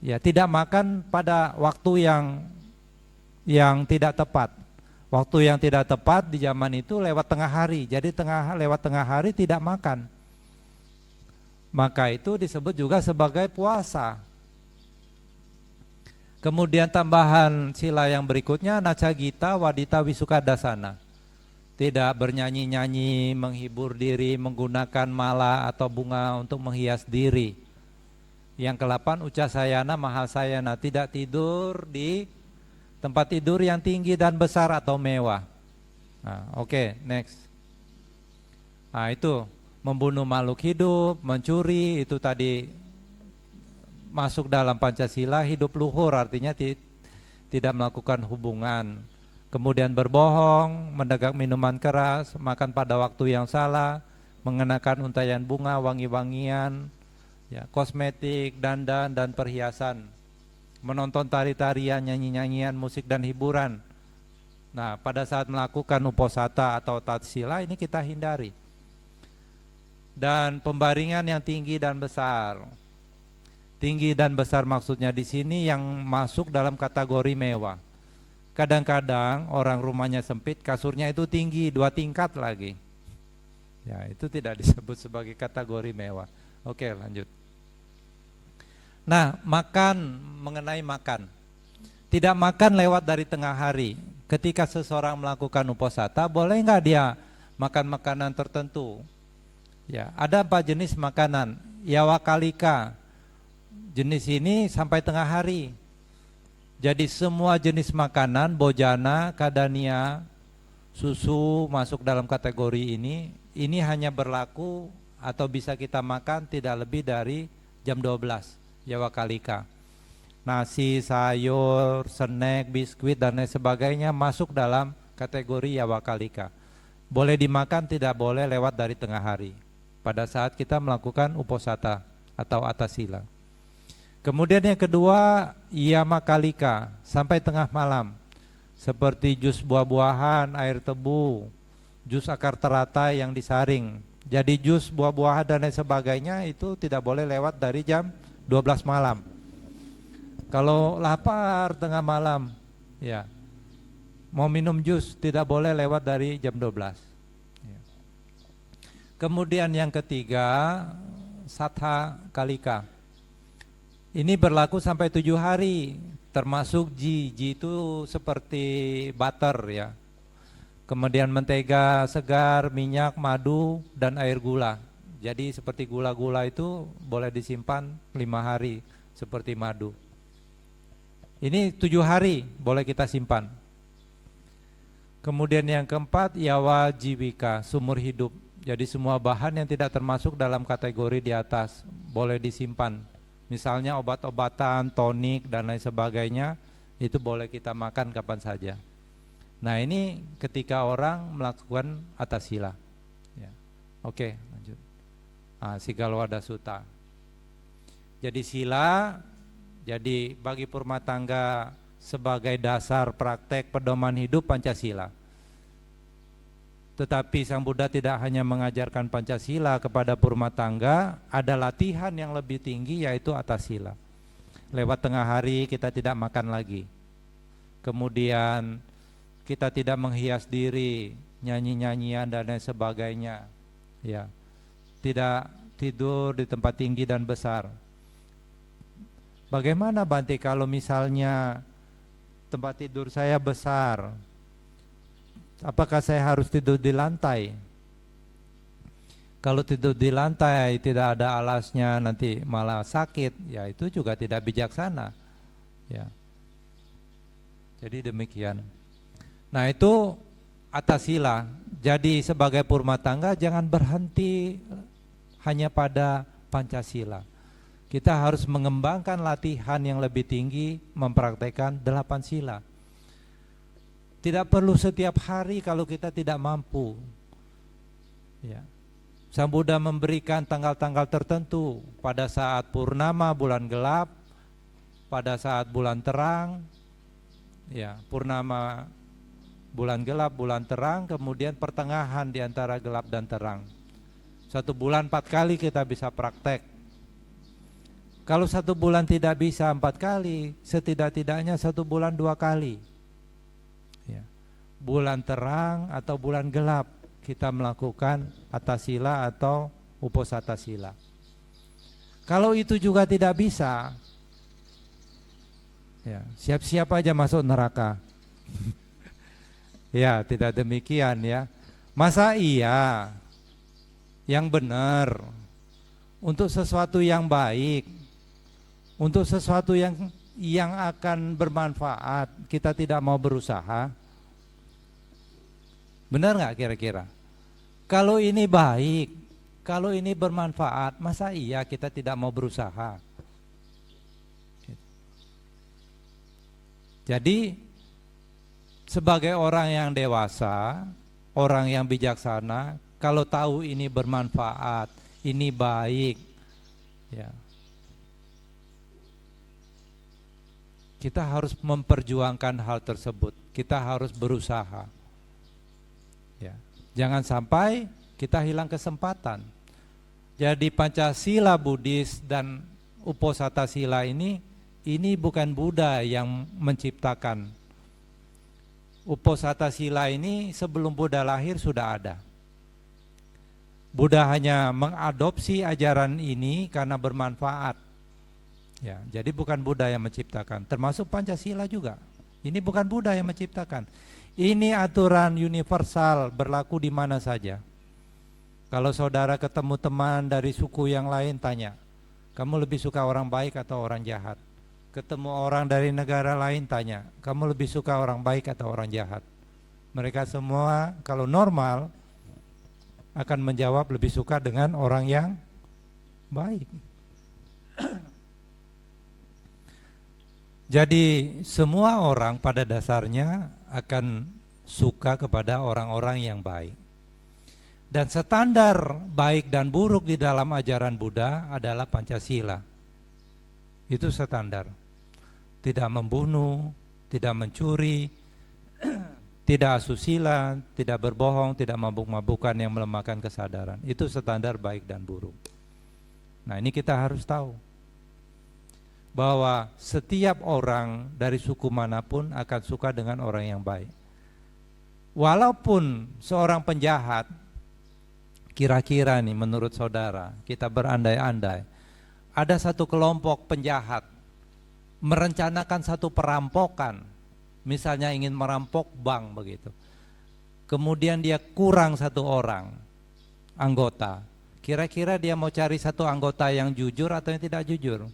ya tidak makan pada waktu yang tidak tepat. Waktu yang tidak tepat di zaman itu lewat tengah hari, jadi lewat tengah hari tidak makan. Maka itu disebut juga sebagai puasa. Kemudian tambahan sila yang berikutnya nacagita wadita wisukadasana. Tidak bernyanyi-nyanyi, menghibur diri, menggunakan mala atau bunga untuk menghias diri. Yang ke-8 ucasayana mahasayana, tidak tidur di tempat tidur yang tinggi dan besar atau mewah. Nah, oke, next. Nah, itu membunuh makhluk hidup, mencuri, itu tadi masuk dalam Pancasila. Hidup luhur artinya tidak melakukan hubungan. Kemudian berbohong, mendagang minuman keras, makan pada waktu yang salah, mengenakan untayan bunga, wangi-wangian, ya, kosmetik, dandan dan perhiasan, menonton tari-tarian, nyanyi-nyanyian, musik dan hiburan. Nah, pada saat melakukan uposatha atau tatsila ini kita hindari. Dan pembaringan yang tinggi dan besar. Tinggi dan besar maksudnya di sini yang masuk dalam kategori mewah. Kadang-kadang orang rumahnya sempit, kasurnya itu tinggi 2 tingkat lagi. Ya, itu tidak disebut sebagai kategori mewah. Oke, lanjut. Nah, mengenai makan. Tidak makan lewat dari tengah hari. Ketika seseorang melakukan uposatha, boleh nggak dia makan makanan tertentu? Ya, ada 4 jenis makanan. Yawakalika, jenis ini sampai tengah hari. Jadi semua jenis makanan, bojana, kadania, susu masuk dalam kategori ini. Ini hanya berlaku atau bisa kita makan tidak lebih dari jam 12, yawakalika. Nasi, sayur, snack, biskuit dan lain sebagainya masuk dalam kategori yawakalika. Boleh dimakan, tidak boleh lewat dari tengah hari pada saat kita melakukan uposatha atau atasila. Kemudian yang kedua, yamakalika, sampai tengah malam. Seperti jus buah-buahan, air tebu, jus akar teratai yang disaring. Jadi jus buah-buahan dan lain sebagainya itu tidak boleh lewat dari jam 12 malam. Kalau lapar tengah malam, ya mau minum jus tidak boleh lewat dari jam 12. Ya. Kemudian yang ketiga, satha kalika. Ini berlaku sampai 7 hari, termasuk ji itu seperti butter ya. Kemudian mentega segar, minyak, madu, dan air gula. Jadi seperti gula-gula itu boleh disimpan 5 hari, seperti madu. Ini 7 hari boleh kita simpan. Kemudian yang keempat, yawa jiwika, sumur hidup. Jadi semua bahan yang tidak termasuk dalam kategori di atas boleh disimpan. Misalnya obat-obatan, tonik dan lain sebagainya, itu boleh kita makan kapan saja. Nah ini ketika orang melakukan atasila. Ya. Oke, lanjut. Sigalwada Sutta. Jadi sila, jadi bagi rumah tangga sebagai dasar praktek pedoman hidup Pancasila. Tetapi Sang Buddha tidak hanya mengajarkan Pancasila kepada purma tangga, ada latihan yang lebih tinggi yaitu atasila. Lewat tengah hari kita tidak makan lagi. Kemudian kita tidak menghias diri, nyanyi-nyanyian dan lain sebagainya. Ya. Tidak tidur di tempat tinggi dan besar. Bagaimana Bante kalau misalnya tempat tidur saya besar? Apakah saya harus tidur di lantai? Kalau tidur di lantai tidak ada alasnya nanti malah sakit, ya itu juga tidak bijaksana. Ya. Jadi demikian. Nah itu atasila. Jadi sebagai purma tangga jangan berhenti hanya pada Pancasila. Kita harus mengembangkan latihan yang lebih tinggi, mempraktekkan 8 sila. Tidak perlu setiap hari kalau kita tidak mampu. Ya. Sang Buddha memberikan tanggal-tanggal tertentu pada saat purnama bulan gelap, pada saat bulan terang, ya purnama bulan gelap, bulan terang, kemudian pertengahan di antara gelap dan terang. 1 bulan 4 kali kita bisa praktek. Kalau 1 bulan tidak bisa 4 kali, setidak-tidaknya 1 bulan 2 kali. Ya. Bulan terang atau bulan gelap kita melakukan atasila atau uposatasila. Kalau itu juga tidak bisa, ya siap-siap aja masuk neraka. Ya tidak demikian ya. Masa iya yang benar untuk sesuatu yang baik, untuk sesuatu yang akan bermanfaat kita tidak mau berusaha? Benar nggak kira-kira? Kalau ini baik, kalau ini bermanfaat, masa iya kita tidak mau berusaha? Jadi sebagai orang yang dewasa, orang yang bijaksana, kalau tahu ini bermanfaat, ini baik, ya, kita harus memperjuangkan hal tersebut. Kita harus berusaha. Ya, jangan sampai kita hilang kesempatan. Jadi Pancasila Buddhis dan Uposatasila ini bukan Buddha yang menciptakan. Uposatasila ini sebelum Buddha lahir sudah ada. Buddha hanya mengadopsi ajaran ini karena bermanfaat. Ya, jadi bukan Buddha yang menciptakan, termasuk Pancasila juga. Ini bukan Buddha yang menciptakan. Ini aturan universal, berlaku di mana saja. Kalau saudara ketemu teman dari suku yang lain, tanya, kamu lebih suka orang baik atau orang jahat? Ketemu orang dari negara lain, tanya, kamu lebih suka orang baik atau orang jahat? Mereka semua kalau normal akan menjawab lebih suka dengan orang yang baik. Jadi semua orang pada dasarnya akan suka kepada orang-orang yang baik. Dan standar baik dan buruk di dalam ajaran Buddha adalah Pancasila. Itu standar. Tidak membunuh, tidak mencuri, tidak asusila, tidak berbohong, tidak mabuk-mabukan yang melemahkan kesadaran. Itu standar baik dan buruk. Nah ini kita harus tahu bahwa setiap orang dari suku manapun akan suka dengan orang yang baik. Walaupun seorang penjahat, kira-kira nih menurut saudara, kita berandai-andai, ada satu kelompok penjahat merencanakan satu perampokan, misalnya ingin merampok bank begitu. Kemudian dia kurang 1 orang anggota. Kira-kira dia mau cari satu anggota yang jujur atau yang tidak jujur?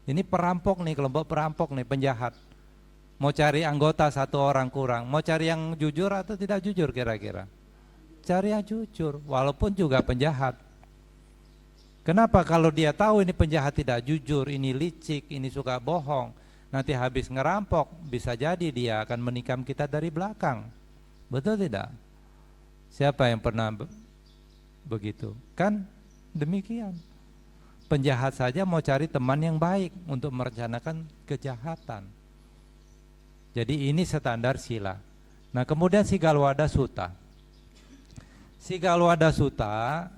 Ini perampok nih, kelompok perampok nih, penjahat. Mau cari anggota 1 orang kurang, mau cari yang jujur atau tidak jujur kira-kira? Cari yang jujur, walaupun juga penjahat. Kenapa? Kalau dia tahu ini penjahat tidak jujur, ini licik, ini suka bohong, nanti habis ngerampok, bisa jadi dia akan menikam kita dari belakang. Betul tidak? Siapa yang pernah begitu? Kan demikian. penjahat saja mau cari teman yang baik untuk merencanakan kejahatan. Jadi ini standar sila. Nah kemudian Sigalwada Sutta. Sigalwada Sutta,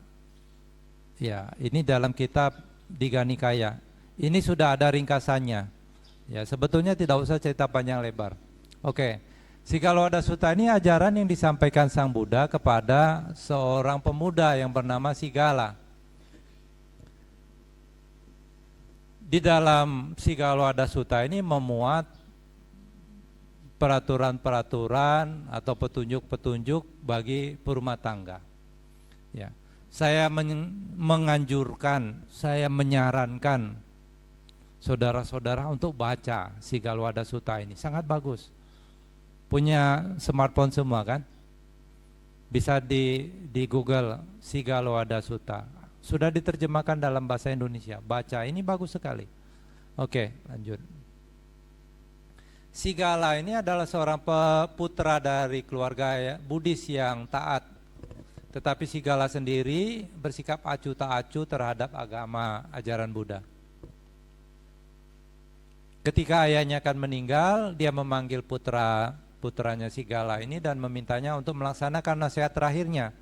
ya ini dalam kitab Digha Nikaya. Ini sudah ada ringkasannya. Ya sebetulnya tidak usah cerita panjang lebar. Oke, Sigalwada Sutta ini ajaran yang disampaikan Sang Buddha kepada seorang pemuda yang bernama Sigala. Di dalam Sigalwada Sutta ini memuat peraturan-peraturan atau petunjuk-petunjuk bagi berumah tangga. Ya, saya menganjurkan, saya menyarankan saudara-saudara untuk baca Sigalwada Sutta ini, sangat bagus. Punya smartphone semua kan? Bisa di Google Sigalwada Sutta. Sudah diterjemahkan dalam bahasa Indonesia. Baca, ini bagus sekali. Oke, lanjut. Sigala ini adalah seorang putra dari keluarga Buddhis yang taat. Tetapi Sigala sendiri bersikap acuh tak acuh terhadap agama ajaran Buddha. Ketika ayahnya akan meninggal, dia memanggil putranya Sigala ini dan memintanya untuk melaksanakan nasihat terakhirnya.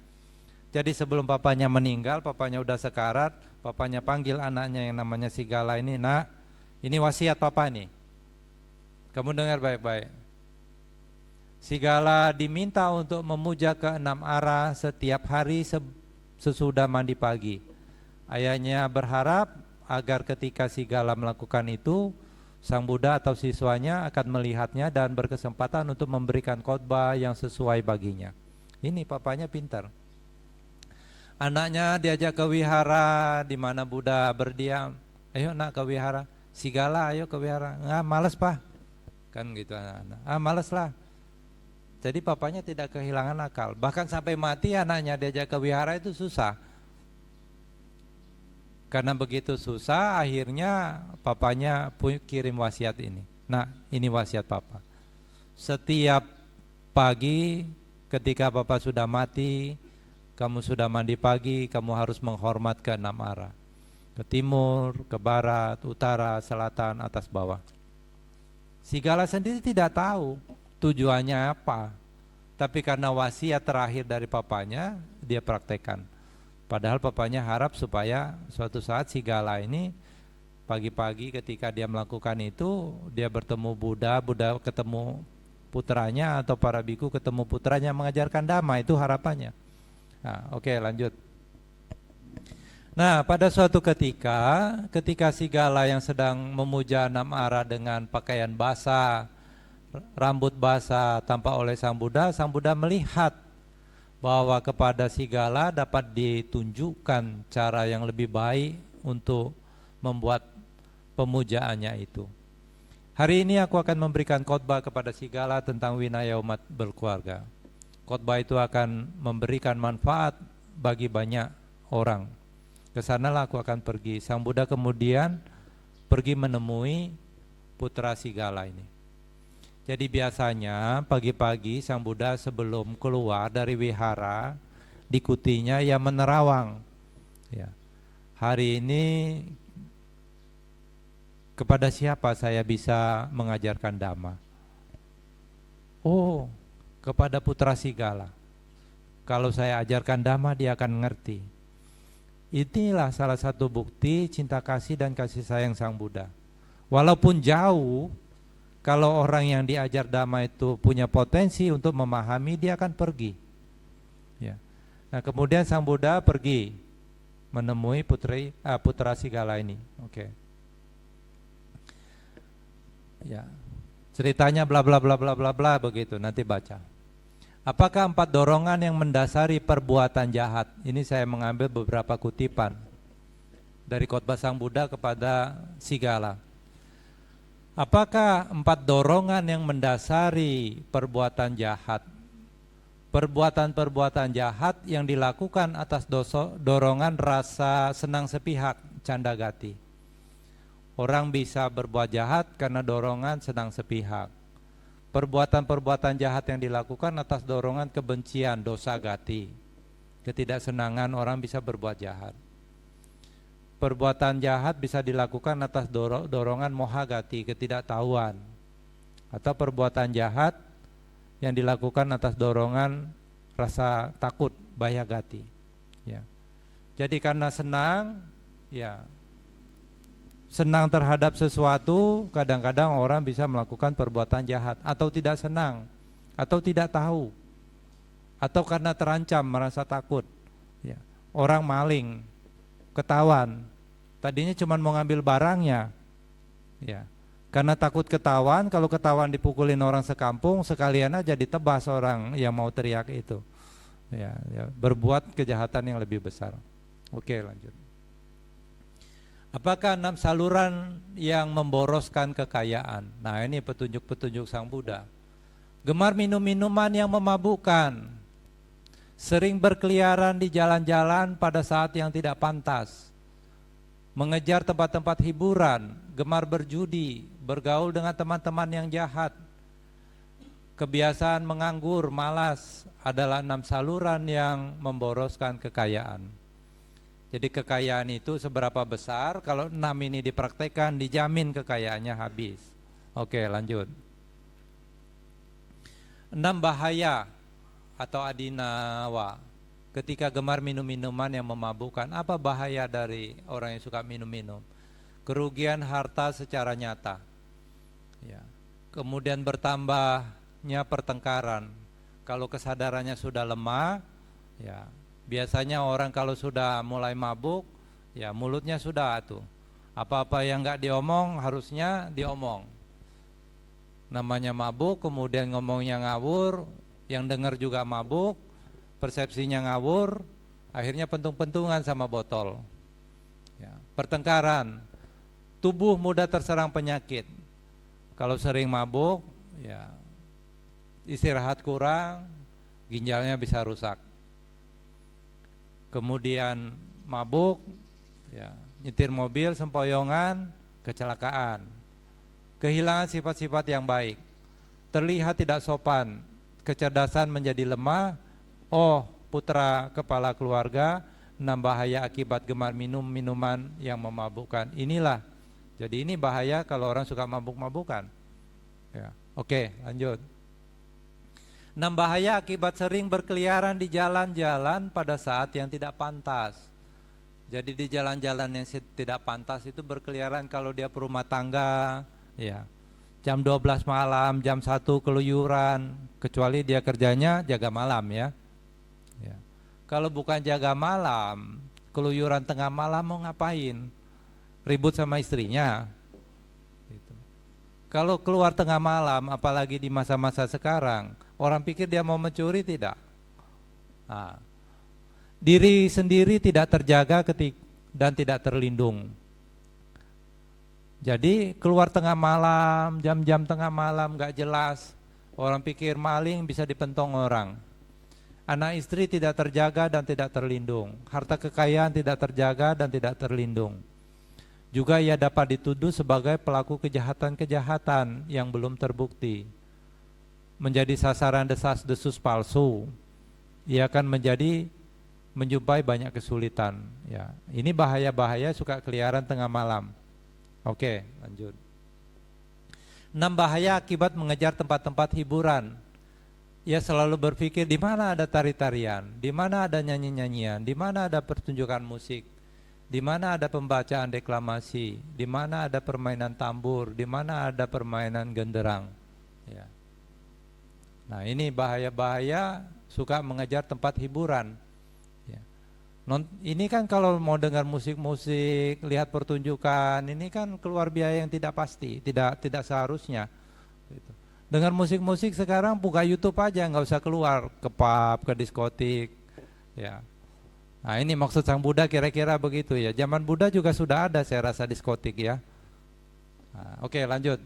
Jadi sebelum papanya meninggal, papanya udah sekarat, papanya panggil anaknya yang namanya Sigala ini, "Nak, ini wasiat papa nih. Kamu dengar baik-baik. Sigala diminta untuk memuja ke 6 arah setiap hari sesudah mandi pagi. Ayahnya berharap agar ketika Sigala melakukan itu, Sang Buddha atau siswanya akan melihatnya dan berkesempatan untuk memberikan khotbah yang sesuai baginya." Ini papanya pintar. Anaknya diajak ke wihara di mana Buddha berdiam. "Ayo nak ke wihara." "Sigala, ayo ke wihara." "Nggak, males pak." Kan gitu anak-anak. Males lah. Jadi papanya tidak kehilangan akal. Bahkan sampai mati anaknya diajak ke wihara itu susah. Karena begitu susah, akhirnya papanya kirim wasiat ini. Nah, ini wasiat papa. Setiap pagi ketika papa sudah mati, kamu sudah mandi pagi, kamu harus menghormat ke 6 arah. Ke timur, ke barat, utara, selatan, atas, bawah. Sigala sendiri tidak tahu tujuannya apa. Tapi karena wasiat terakhir dari papanya, dia praktekkan. Padahal papanya harap supaya suatu saat Sigala ini pagi-pagi ketika dia melakukan itu, dia bertemu Buddha, Buddha ketemu putranya atau para biku ketemu putranya mengajarkan Dhamma, itu harapannya. Nah, oke, lanjut. Nah, pada suatu ketika Sigala yang sedang memuja 6 arah dengan pakaian basah, rambut basah tampak oleh Sang Buddha melihat bahwa kepada Sigala dapat ditunjukkan cara yang lebih baik untuk membuat pemujaannya itu. Hari ini aku akan memberikan khotbah kepada Sigala tentang winaya umat berkeluarga. Khotbah itu akan memberikan manfaat bagi banyak orang. Kesanalah aku akan pergi. Sang Buddha kemudian pergi menemui putra Sigala ini. Jadi biasanya pagi-pagi Sang Buddha sebelum keluar dari wihara, diikutinya yang menerawang. Ya. Hari ini kepada siapa saya bisa mengajarkan Dhamma? Oh, kepada putra Sigala. Kalau saya ajarkan Dhamma, dia akan ngerti. Inilah salah satu bukti cinta kasih dan kasih sayang Sang Buddha. Walaupun jauh, kalau orang yang diajar Dhamma itu punya potensi untuk memahami, dia akan pergi. Ya. Nah, kemudian Sang Buddha pergi menemui putra Sigala ini. Oke. Ya. Ceritanya bla bla bla bla bla bla begitu, nanti baca. Apakah 4 dorongan yang mendasari perbuatan jahat? Ini saya mengambil beberapa kutipan dari khotbah Sang Buddha kepada Sigala. Apakah 4 dorongan yang mendasari perbuatan jahat? Perbuatan-perbuatan jahat yang dilakukan atas dorongan rasa senang sepihak, candagati. Orang bisa berbuat jahat karena dorongan senang sepihak. Perbuatan-perbuatan jahat yang dilakukan atas dorongan kebencian, dosa gati. Ketidaksenangan orang bisa berbuat jahat. Perbuatan jahat bisa dilakukan atas dorongan mohagati, ketidaktahuan, atau perbuatan jahat yang dilakukan atas dorongan rasa takut, bayagati. Ya. Jadi karena senang, ya, senang terhadap sesuatu, kadang-kadang orang bisa melakukan perbuatan jahat, atau tidak senang, atau tidak tahu, atau karena terancam, merasa takut. Ya. Orang maling, ketahuan, tadinya cuma mau ngambil barangnya, ya. Karena takut ketahuan, kalau ketahuan dipukulin orang sekampung, sekalian aja ditebas orang yang mau teriak itu. Ya, berbuat kejahatan yang lebih besar. Oke, lanjut. Apakah 6 saluran yang memboroskan kekayaan? Nah, ini petunjuk-petunjuk Sang Buddha. Gemar minum minuman yang memabukkan, sering berkeliaran di jalan-jalan pada saat yang tidak pantas, mengejar tempat-tempat hiburan, gemar berjudi, bergaul dengan teman-teman yang jahat, kebiasaan menganggur, malas adalah 6 saluran yang memboroskan kekayaan. Jadi kekayaan itu seberapa besar, kalau 6 ini dipraktekkan dijamin kekayaannya habis. Oke, lanjut. 6 bahaya atau adinawa ketika gemar minum minuman yang memabukkan. Apa bahaya dari orang yang suka minum-minum? Kerugian harta secara nyata, ya. Kemudian bertambahnya pertengkaran. Kalau kesadarannya sudah lemah, ya, biasanya orang kalau sudah mulai mabuk, ya mulutnya sudah tuh, apa-apa yang nggak diomong harusnya diomong. Namanya mabuk, kemudian ngomongnya ngawur, yang dengar juga mabuk, persepsinya ngawur, akhirnya pentung-pentungan sama botol. Ya, pertengkaran, tubuh mudah terserang penyakit. Kalau sering mabuk, ya istirahat kurang, ginjalnya bisa rusak. Kemudian mabuk, ya, nyetir mobil sempoyongan, kecelakaan. Kehilangan sifat-sifat yang baik, terlihat tidak sopan, kecerdasan menjadi lemah. Oh, putra kepala keluarga, 6 bahaya akibat gemar minum minuman yang memabukkan. Inilah, jadi ini bahaya kalau orang suka mabuk-mabukan. Ya, oke, lanjut. 6 bahaya akibat sering berkeliaran di jalan-jalan pada saat yang tidak pantas. Jadi di jalan-jalan yang tidak pantas itu berkeliaran kalau dia berumah tangga, ya. Jam 12 malam, jam 1 keluyuran, kecuali dia kerjanya jaga malam, ya. Ya. Kalau bukan jaga malam, keluyuran tengah malam mau ngapain? Ribut sama istrinya. Gitu. Kalau keluar tengah malam, apalagi di masa-masa sekarang, orang pikir dia mau mencuri, tidak. Nah, diri sendiri tidak terjaga dan tidak terlindung. Jadi keluar tengah malam, jam-jam tengah malam gak jelas, orang pikir maling bisa dipentong orang. Anak istri tidak terjaga dan tidak terlindung. Harta kekayaan tidak terjaga dan tidak terlindung. Juga ia dapat dituduh sebagai pelaku kejahatan-kejahatan yang belum terbukti. Menjadi sasaran desas-desus palsu. Ia akan menjumpai banyak kesulitan. Ya, ini bahaya-bahaya suka keliaran tengah malam. Oke, lanjut. 6 bahaya akibat mengejar tempat-tempat hiburan. Ia selalu berpikir di mana ada tari-tarian, di mana ada nyanyi-nyanyian, di mana ada pertunjukan musik, di mana ada pembacaan deklamasi, di mana ada permainan tambur, di mana ada permainan genderang. Ya. Nah, ini bahaya-bahaya suka mengejar tempat hiburan. Ini kan kalau mau dengar musik-musik, lihat pertunjukan, ini kan keluar biaya yang tidak pasti, tidak seharusnya. Gitu. Dengar musik-musik sekarang buka YouTube aja, nggak usah keluar ke pub, ke diskotik. Ya. Nah, ini maksud Sang Buddha kira-kira begitu ya. Zaman Buddha juga sudah ada saya rasa diskotik ya. Nah, oke, lanjut.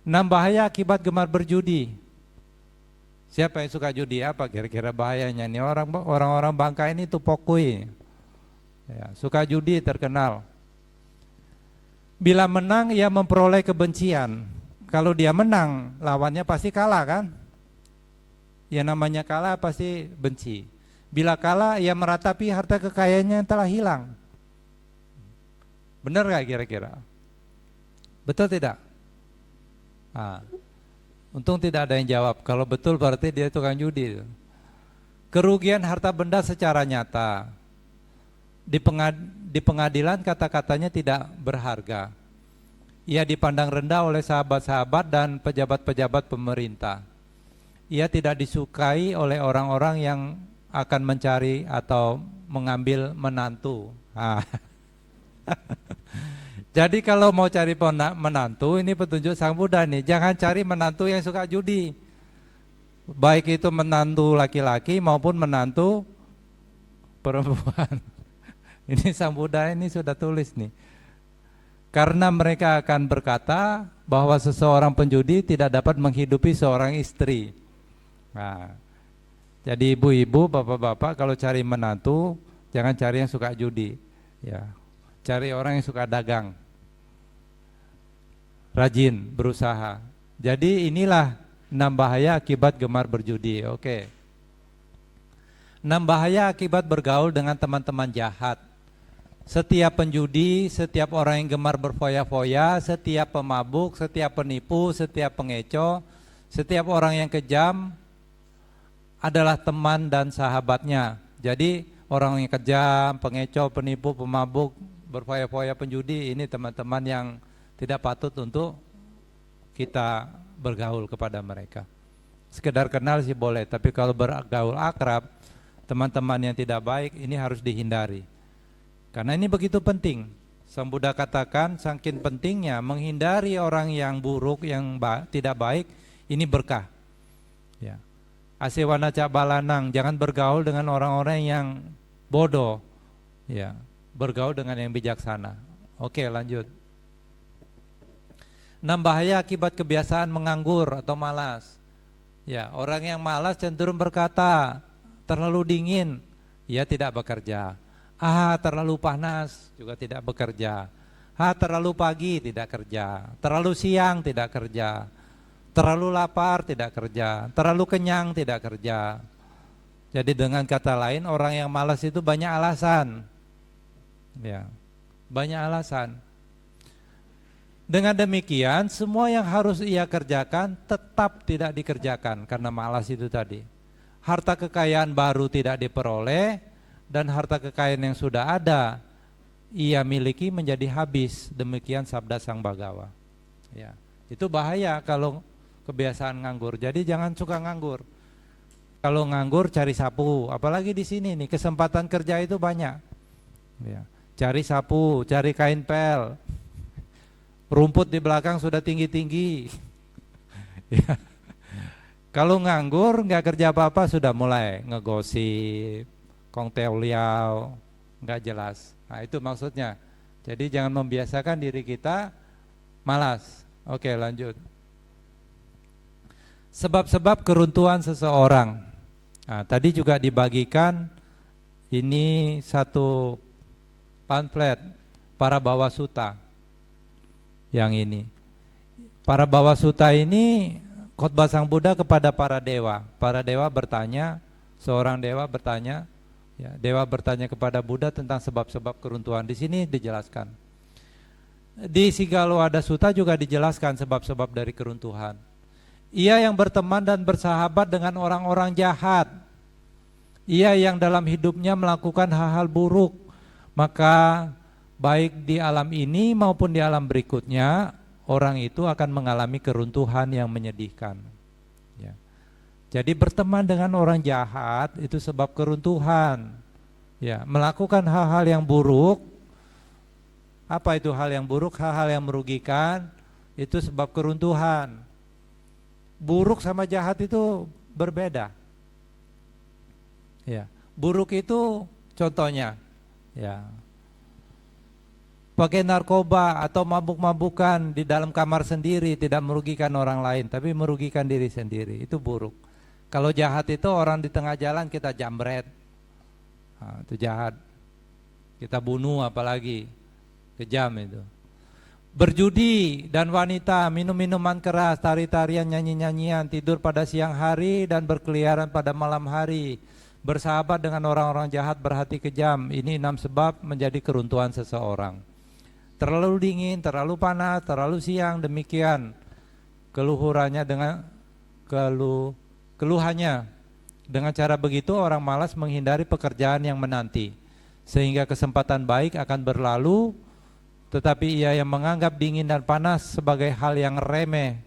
6 bahaya akibat gemar berjudi. Siapa yang suka judi? Apa kira-kira bahayanya? Ini orang-orang Bangka ini tuh pokui, ya, suka judi terkenal. Bila menang ia memperoleh kebencian. Kalau dia menang lawannya pasti kalah kan? Ya namanya kalah pasti benci. Bila kalah ia meratapi harta kekayaannya yang telah hilang. Benar nggak kira-kira? Betul tidak? Ah, untung tidak ada yang jawab. Kalau betul berarti dia tukang judi. Kerugian harta benda secara nyata. Di pengadilan kata-katanya tidak berharga. Ia dipandang rendah oleh sahabat-sahabat dan pejabat-pejabat pemerintah. Ia tidak disukai oleh orang-orang yang akan mencari atau mengambil menantu. Ah. Jadi kalau mau cari menantu, ini petunjuk Sang Buddha nih, jangan cari menantu yang suka judi. Baik itu menantu laki-laki maupun menantu perempuan. Ini Sang Buddha ini sudah tulis nih. Karena mereka akan berkata bahwa seseorang penjudi tidak dapat menghidupi seorang istri. Nah, jadi ibu-ibu, bapak-bapak kalau cari menantu jangan cari yang suka judi, ya. Cari orang yang suka dagang, rajin, berusaha. Jadi inilah 6 bahaya akibat gemar berjudi. Oke. 6 bahaya akibat bergaul dengan teman-teman jahat. Setiap penjudi, setiap orang yang gemar berfoya-foya, setiap pemabuk, setiap penipu, setiap pengecoh, setiap orang yang kejam adalah teman dan sahabatnya. Jadi orang yang kejam, pengecoh, penipu, pemabuk, berfoya-foya, penjudi, ini teman-teman yang tidak patut untuk kita bergaul kepada mereka. Sekedar kenal sih boleh, tapi kalau bergaul akrab, teman-teman yang tidak baik ini harus dihindari. Karena ini begitu penting. Sang Buddha katakan saking pentingnya menghindari orang yang buruk, yang tidak baik, ini berkah. Ya. Asewana cabalanang, jangan bergaul dengan orang-orang yang bodoh. Ya, bergaul dengan yang bijaksana. Oke, lanjut. 6 bahaya akibat kebiasaan menganggur atau malas. Ya, orang yang malas cenderung berkata, terlalu dingin, ia tidak bekerja. Terlalu panas, juga tidak bekerja. Terlalu pagi, tidak kerja. Terlalu siang, tidak kerja. Terlalu lapar, tidak kerja. Terlalu kenyang, tidak kerja. Jadi dengan kata lain, orang yang malas itu banyak alasan. Ya, banyak alasan. Dengan demikian, semua yang harus ia kerjakan tetap tidak dikerjakan karena malas itu tadi. Harta kekayaan baru tidak diperoleh, dan harta kekayaan yang sudah ada ia miliki menjadi habis. Demikian sabda Sang Bhagawa. Ya, itu bahaya kalau kebiasaan nganggur. Jadi jangan suka nganggur. Kalau nganggur cari sapu, apalagi di sini nih kesempatan kerja itu banyak. Ya, cari sapu, cari kain pel. Rumput di belakang sudah tinggi-tinggi. Ya. Kalau nganggur nggak kerja apa-apa sudah mulai ngegosip, kongteo liao, nggak jelas. Nah itu maksudnya. Jadi jangan membiasakan diri kita malas. Oke, lanjut. Sebab-sebab keruntuhan seseorang. Nah, tadi juga dibagikan ini satu pamflet para bawasuta. Yang ini. Para bawasuta ini khotbah Sang Buddha kepada para dewa. Para dewa bertanya, seorang dewa bertanya, ya, dewa bertanya kepada Buddha tentang sebab-sebab keruntuhan. Di sini dijelaskan. Di Sigalowada Sutta juga dijelaskan sebab-sebab dari keruntuhan. Ia yang berteman dan bersahabat dengan orang-orang jahat. Ia yang dalam hidupnya melakukan hal-hal buruk. Maka baik di alam ini maupun di alam berikutnya, orang itu akan mengalami keruntuhan yang menyedihkan. Ya. Jadi berteman dengan orang jahat itu sebab keruntuhan. Ya, melakukan hal-hal yang buruk. Apa itu hal yang buruk? Hal-hal yang merugikan, itu sebab keruntuhan. Buruk sama jahat itu berbeda. Ya, buruk itu contohnya, ya, pakai narkoba atau mabuk-mabukan di dalam kamar sendiri tidak merugikan orang lain, tapi merugikan diri sendiri, itu buruk. Kalau jahat itu orang di tengah jalan kita jambret, nah, itu jahat. Kita bunuh apalagi, kejam itu. Berjudi dan wanita, minum minuman keras, tari-tarian, nyanyi-nyanyian, tidur pada siang hari dan berkeliaran pada malam hari, bersahabat dengan orang-orang jahat, berhati kejam. Ini 6 sebab menjadi keruntuhan seseorang. terlalu dingin, terlalu panas, terlalu siang, demikian keluhurannya dengan keluhannya. Dengan cara begitu orang malas menghindari pekerjaan yang menanti, sehingga kesempatan baik akan berlalu, tetapi ia yang menganggap dingin dan panas sebagai hal yang remeh,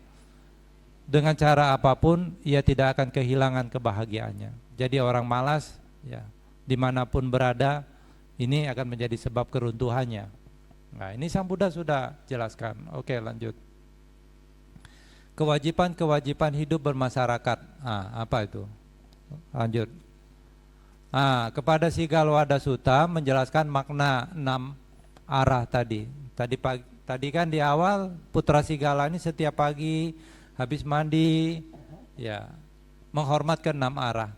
dengan cara apapun ia tidak akan kehilangan kebahagiaannya. Jadi orang malas ya dimanapun berada ini akan menjadi sebab keruntuhannya. Nah ini Sang Buddha sudah jelaskan. Oke lanjut. Kewajiban hidup bermasyarakat. Apa itu? Lanjut. Kepada si Galwada Sutta menjelaskan makna 6 arah tadi. Tadi kan di awal putra Sigala ini setiap pagi habis mandi ya menghormat ke 6 arah.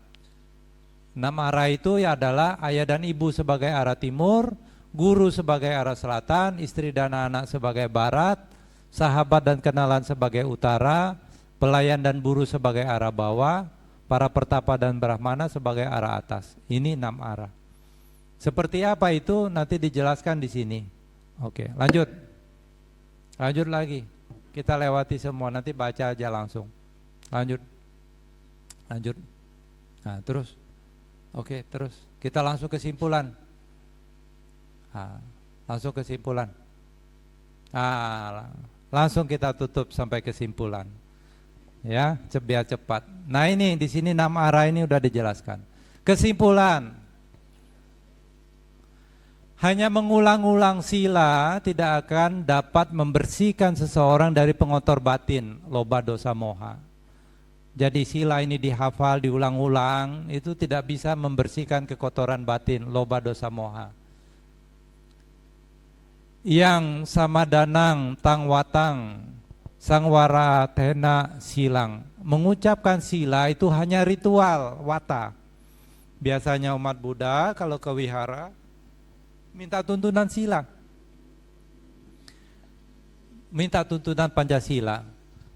6 arah itu ya adalah ayah dan ibu sebagai arah timur, guru sebagai arah selatan, istri dan anak sebagai barat, sahabat dan kenalan sebagai utara, pelayan dan buruh sebagai arah bawah, para pertapa dan brahmana sebagai arah atas. Ini 6 arah. Seperti apa itu nanti dijelaskan di sini. Oke, lanjut. Lanjut lagi. Kita lewati semua, nanti baca aja langsung. Lanjut. Nah, terus. Oke, terus. Kita langsung kesimpulan. Langsung kesimpulan. Langsung kita tutup sampai kesimpulan. Ya, biar cepat. Nah ini di sini 6 arah ini udah dijelaskan. Kesimpulan. Hanya mengulang-ulang sila tidak akan dapat membersihkan seseorang dari pengotor batin, loba dosa moha. Jadi sila ini dihafal, diulang-ulang, itu tidak bisa membersihkan kekotoran batin, loba dosa moha. Yang samadanang tangwatang sangwara tena silang. Mengucapkan sila itu hanya ritual wata. Biasanya umat Buddha kalau ke wihara minta tuntunan sila, minta tuntunan Pancasila.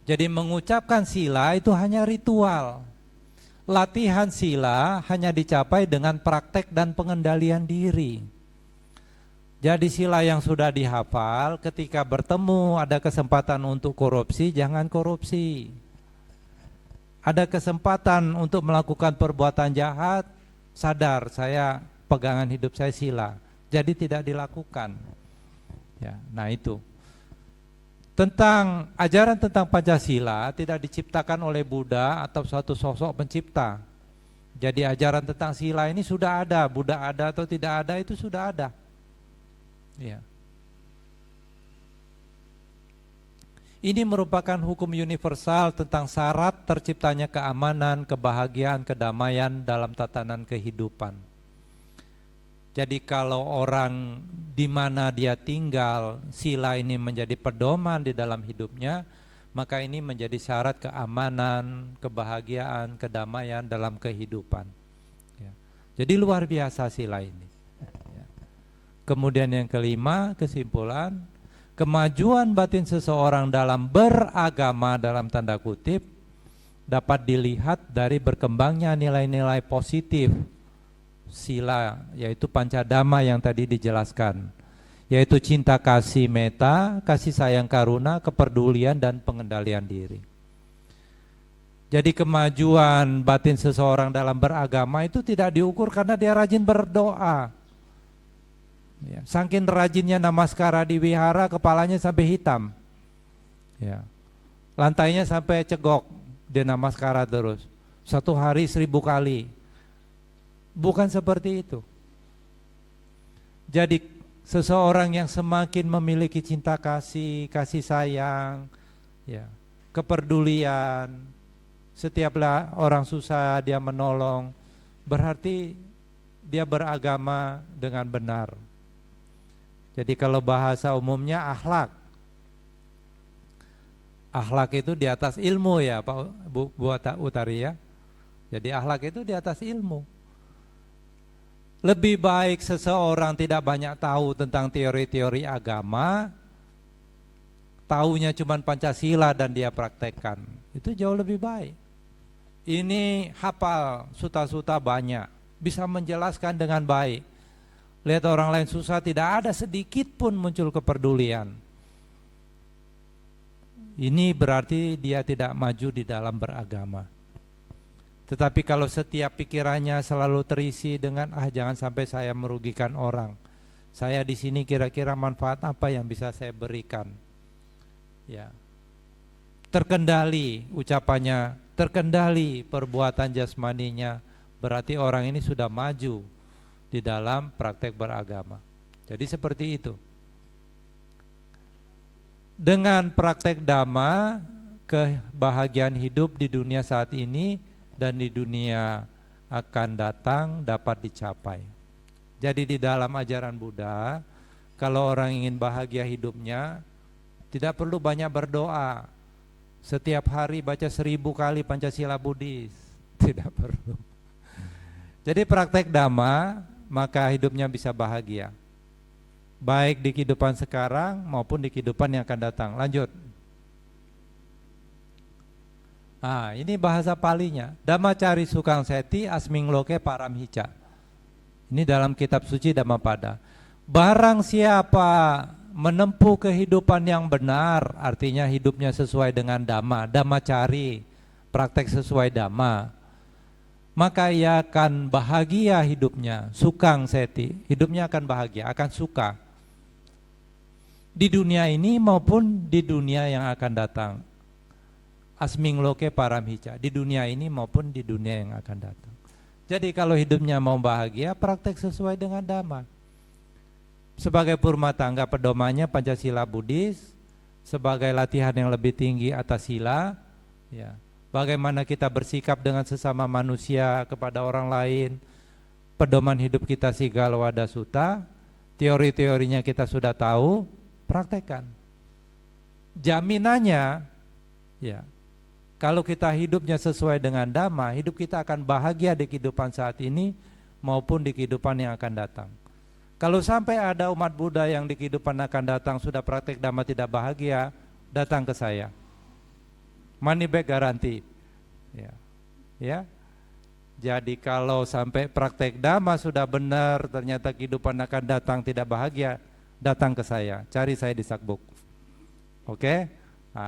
Jadi mengucapkan sila itu hanya ritual. Latihan sila hanya dicapai dengan praktek dan pengendalian diri. Jadi sila yang sudah dihafal, ketika bertemu ada kesempatan untuk korupsi, jangan korupsi. Ada kesempatan untuk melakukan perbuatan jahat, sadar saya pegangan hidup saya sila, jadi tidak dilakukan. Ya, nah itu. Tentang ajaran tentang Pancasila tidak diciptakan oleh Buddha atau suatu sosok pencipta. Jadi ajaran tentang sila ini sudah ada, Buddha ada atau tidak ada itu sudah ada. Ya. Ini merupakan hukum universal tentang syarat terciptanya keamanan, kebahagiaan, kedamaian dalam tatanan kehidupan. Jadi kalau orang di mana dia tinggal, sila ini menjadi pedoman di dalam hidupnya, maka ini menjadi syarat keamanan, kebahagiaan, kedamaian dalam kehidupan. Ya. Jadi luar biasa sila ini. Kemudian yang kelima, kesimpulan, kemajuan batin seseorang dalam beragama dalam tanda kutip dapat dilihat dari berkembangnya nilai-nilai positif sila, yaitu pancadama yang tadi dijelaskan, yaitu cinta kasih meta, kasih sayang karuna, kepedulian dan pengendalian diri. Jadi kemajuan batin seseorang dalam beragama itu tidak diukur karena dia rajin berdoa. Ya, saking rajinnya namaskara di wihara, kepalanya sampai hitam. Ya. Lantainya sampai cegok, dia namaskara terus. 1 hari 1000 kali. Bukan seperti itu. Jadi seseorang yang semakin memiliki cinta kasih, kasih sayang, ya, kepedulian, setiap orang susah dia menolong, berarti dia beragama dengan benar. Jadi kalau bahasa umumnya akhlak. Akhlak itu di atas ilmu ya Pak Bu Utari ya. Jadi akhlak itu di atas ilmu. Lebih baik seseorang tidak banyak tahu tentang teori-teori agama, taunya cuma Pancasila dan dia praktekkan. Itu jauh lebih baik. Ini hafal suta-suta banyak, bisa menjelaskan dengan baik. Lihat orang lain susah, tidak ada sedikit pun muncul kepedulian. Ini berarti dia tidak maju di dalam beragama. Tetapi kalau setiap pikirannya selalu terisi dengan jangan sampai saya merugikan orang. Saya di sini kira-kira manfaat apa yang bisa saya berikan? Ya. Terkendali ucapannya, terkendali perbuatan jasmaninya, berarti orang ini sudah maju di dalam praktek beragama. Jadi seperti itu. Dengan praktek dhamma, kebahagiaan hidup di dunia saat ini dan di dunia akan datang dapat dicapai. Jadi di dalam ajaran Buddha, kalau orang ingin bahagia hidupnya, tidak perlu banyak berdoa. Setiap hari baca 1000 kali Pancasila Buddhis, tidak perlu. Jadi praktek dhamma, maka hidupnya bisa bahagia, baik di kehidupan sekarang maupun di kehidupan yang akan datang. Lanjut. Ini bahasa palinya. Dhammacari sukang seti asming loke paramhica. Ini dalam kitab suci Dhammapada. Barang siapa menempuh kehidupan yang benar, artinya hidupnya sesuai dengan dhamma, dhammacari, praktek sesuai dhamma, maka ia akan bahagia hidupnya, sukang seti, hidupnya akan bahagia, akan suka di dunia ini maupun di dunia yang akan datang. Asming loke paramhica, di dunia ini maupun di dunia yang akan datang. Jadi kalau hidupnya mau bahagia, praktek sesuai dengan dhamma. Sebagai purma tangga pedomannya Pancasila Buddhis, sebagai latihan yang lebih tinggi atas sila, ya. Bagaimana kita bersikap dengan sesama manusia kepada orang lain, pedoman hidup kita Sigala Wada Sutta, teori-teorinya kita sudah tahu, praktekkan. Jaminannya, ya, kalau kita hidupnya sesuai dengan dhamma, hidup kita akan bahagia di kehidupan saat ini maupun di kehidupan yang akan datang. Kalau sampai ada umat Buddha yang di kehidupan akan datang sudah praktek dhamma tidak bahagia, datang ke saya. Money back garanti. Ya. Ya. Jadi kalau sampai praktek dhamma sudah benar, ternyata kehidupan akan datang tidak bahagia, datang ke saya, cari saya di Sakbuk. Oke?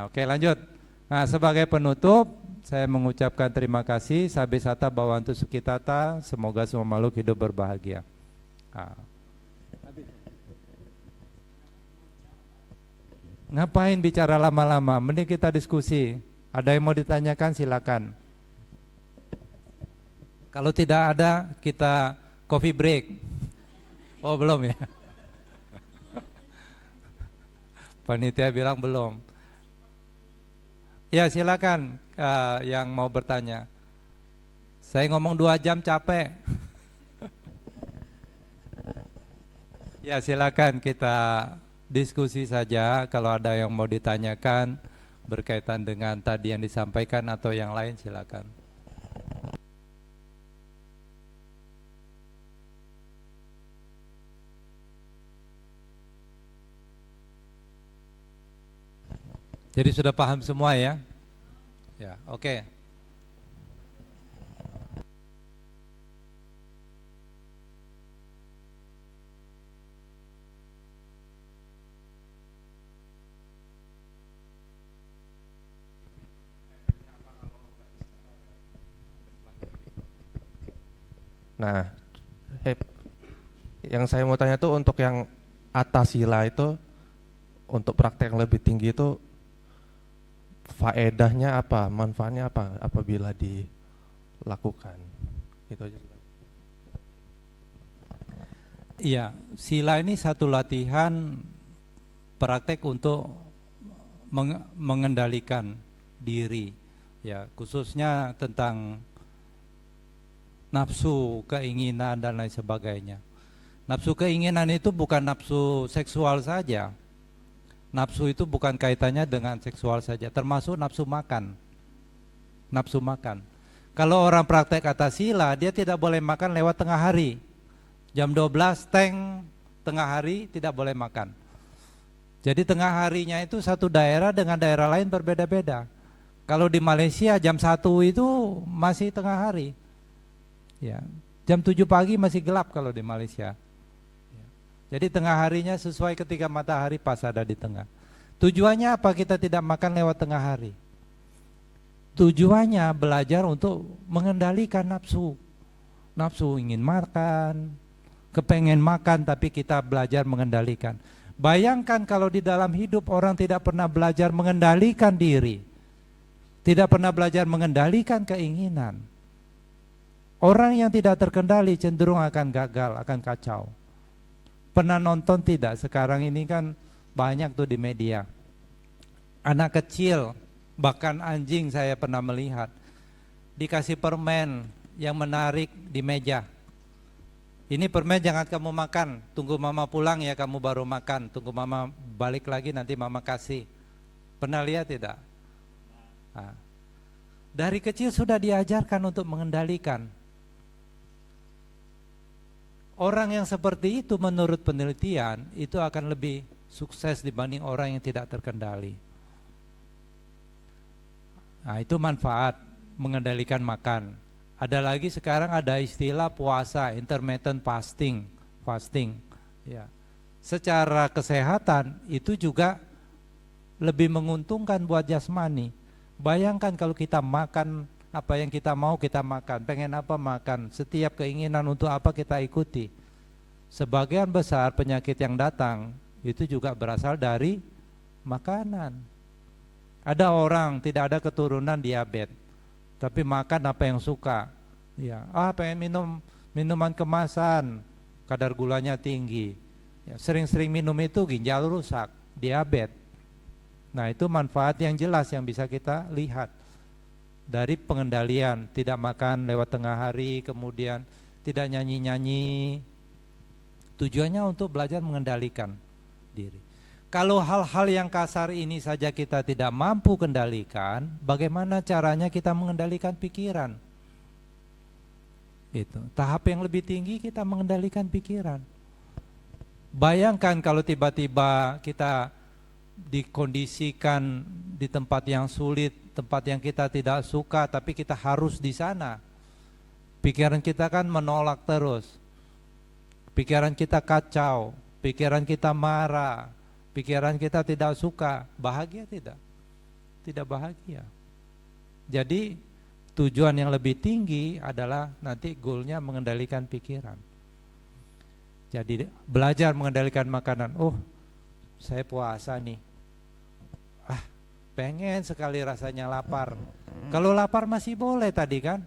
Oke, lanjut. Nah, sebagai penutup, saya mengucapkan terima kasih. Sabe sata bawantu sukitata, semoga semua makhluk hidup berbahagia. Ngapain bicara lama-lama? Mending kita diskusi. Ada yang mau ditanyakan silakan. Kalau tidak ada, kita coffee break. Oh, belum ya? Panitia bilang belum. Ya silakan yang mau bertanya. Saya ngomong 2 jam capek. Ya silakan kita diskusi saja. Kalau ada yang mau ditanyakan berkaitan dengan tadi yang disampaikan atau yang lain silakan. Jadi sudah paham semua ya? Ya, oke. Nah, yang saya mau tanya tuh untuk yang atas sila itu, untuk praktek yang lebih tinggi itu faedahnya apa, manfaatnya apa apabila dilakukan? Itu aja. Iya, sila ini satu latihan praktek untuk mengendalikan diri, ya khususnya tentang nafsu, keinginan dan lain sebagainya. Nafsu keinginan itu bukan nafsu seksual saja. Nafsu itu bukan kaitannya dengan seksual saja, termasuk nafsu makan. Nafsu makan. Kalau orang praktek atas sila, dia tidak boleh makan lewat tengah hari. Jam 12 tengah hari tidak boleh makan. Jadi tengah harinya itu satu daerah dengan daerah lain berbeda-beda. Kalau di Malaysia jam 1 itu masih tengah hari. Ya, jam 7 pagi masih gelap kalau di Malaysia. Jadi tengah harinya sesuai ketika matahari pas ada di tengah. Tujuannya apa kita tidak makan lewat tengah hari? Tujuannya belajar untuk mengendalikan nafsu. Nafsu ingin makan, kepengen makan, tapi kita belajar mengendalikan. Bayangkan kalau di dalam hidup orang tidak pernah belajar mengendalikan diri, tidak pernah belajar mengendalikan keinginan. Orang yang tidak terkendali cenderung akan gagal, akan kacau. Pernah nonton tidak? Sekarang ini kan banyak tuh di media. Anak kecil, bahkan anjing saya pernah melihat, dikasih permen yang menarik di meja. Ini permen jangan kamu makan, tunggu mama pulang ya kamu baru makan, tunggu mama balik lagi nanti mama kasih. Pernah lihat tidak? Nah, dari kecil sudah diajarkan untuk mengendalikan. Orang yang seperti itu menurut penelitian itu akan lebih sukses dibanding orang yang tidak terkendali. Nah, itu manfaat mengendalikan makan. Ada lagi sekarang ada istilah puasa, intermittent fasting, ya. Secara kesehatan itu juga lebih menguntungkan buat jasmani. Bayangkan kalau kita makan apa yang kita mau kita makan, pengen apa makan, setiap keinginan untuk apa kita ikuti. Sebagian besar penyakit yang datang itu juga berasal dari makanan. Ada orang tidak ada keturunan diabetes, tapi makan apa yang suka. Ya, pengen minum minuman kemasan, kadar gulanya tinggi. Ya, sering-sering minum itu ginjal rusak, diabetes. Nah, itu manfaat yang jelas yang bisa kita lihat dari pengendalian, tidak makan lewat tengah hari, kemudian tidak nyanyi-nyanyi. Tujuannya untuk belajar mengendalikan diri. Kalau hal-hal yang kasar ini saja kita tidak mampu kendalikan, bagaimana caranya kita mengendalikan pikiran? Itu tahap yang lebih tinggi kita mengendalikan pikiran. Bayangkan kalau tiba-tiba kita dikondisikan di tempat yang sulit, tempat yang kita tidak suka, tapi kita harus di sana. Pikiran kita kan menolak terus. Pikiran kita kacau, pikiran kita marah, pikiran kita tidak suka, bahagia tidak? Tidak bahagia. Jadi tujuan yang lebih tinggi adalah nanti goalnya mengendalikan pikiran. Jadi belajar mengendalikan makanan. Oh, saya puasa nih. Pengen sekali rasanya lapar. Kalau lapar masih boleh tadi kan?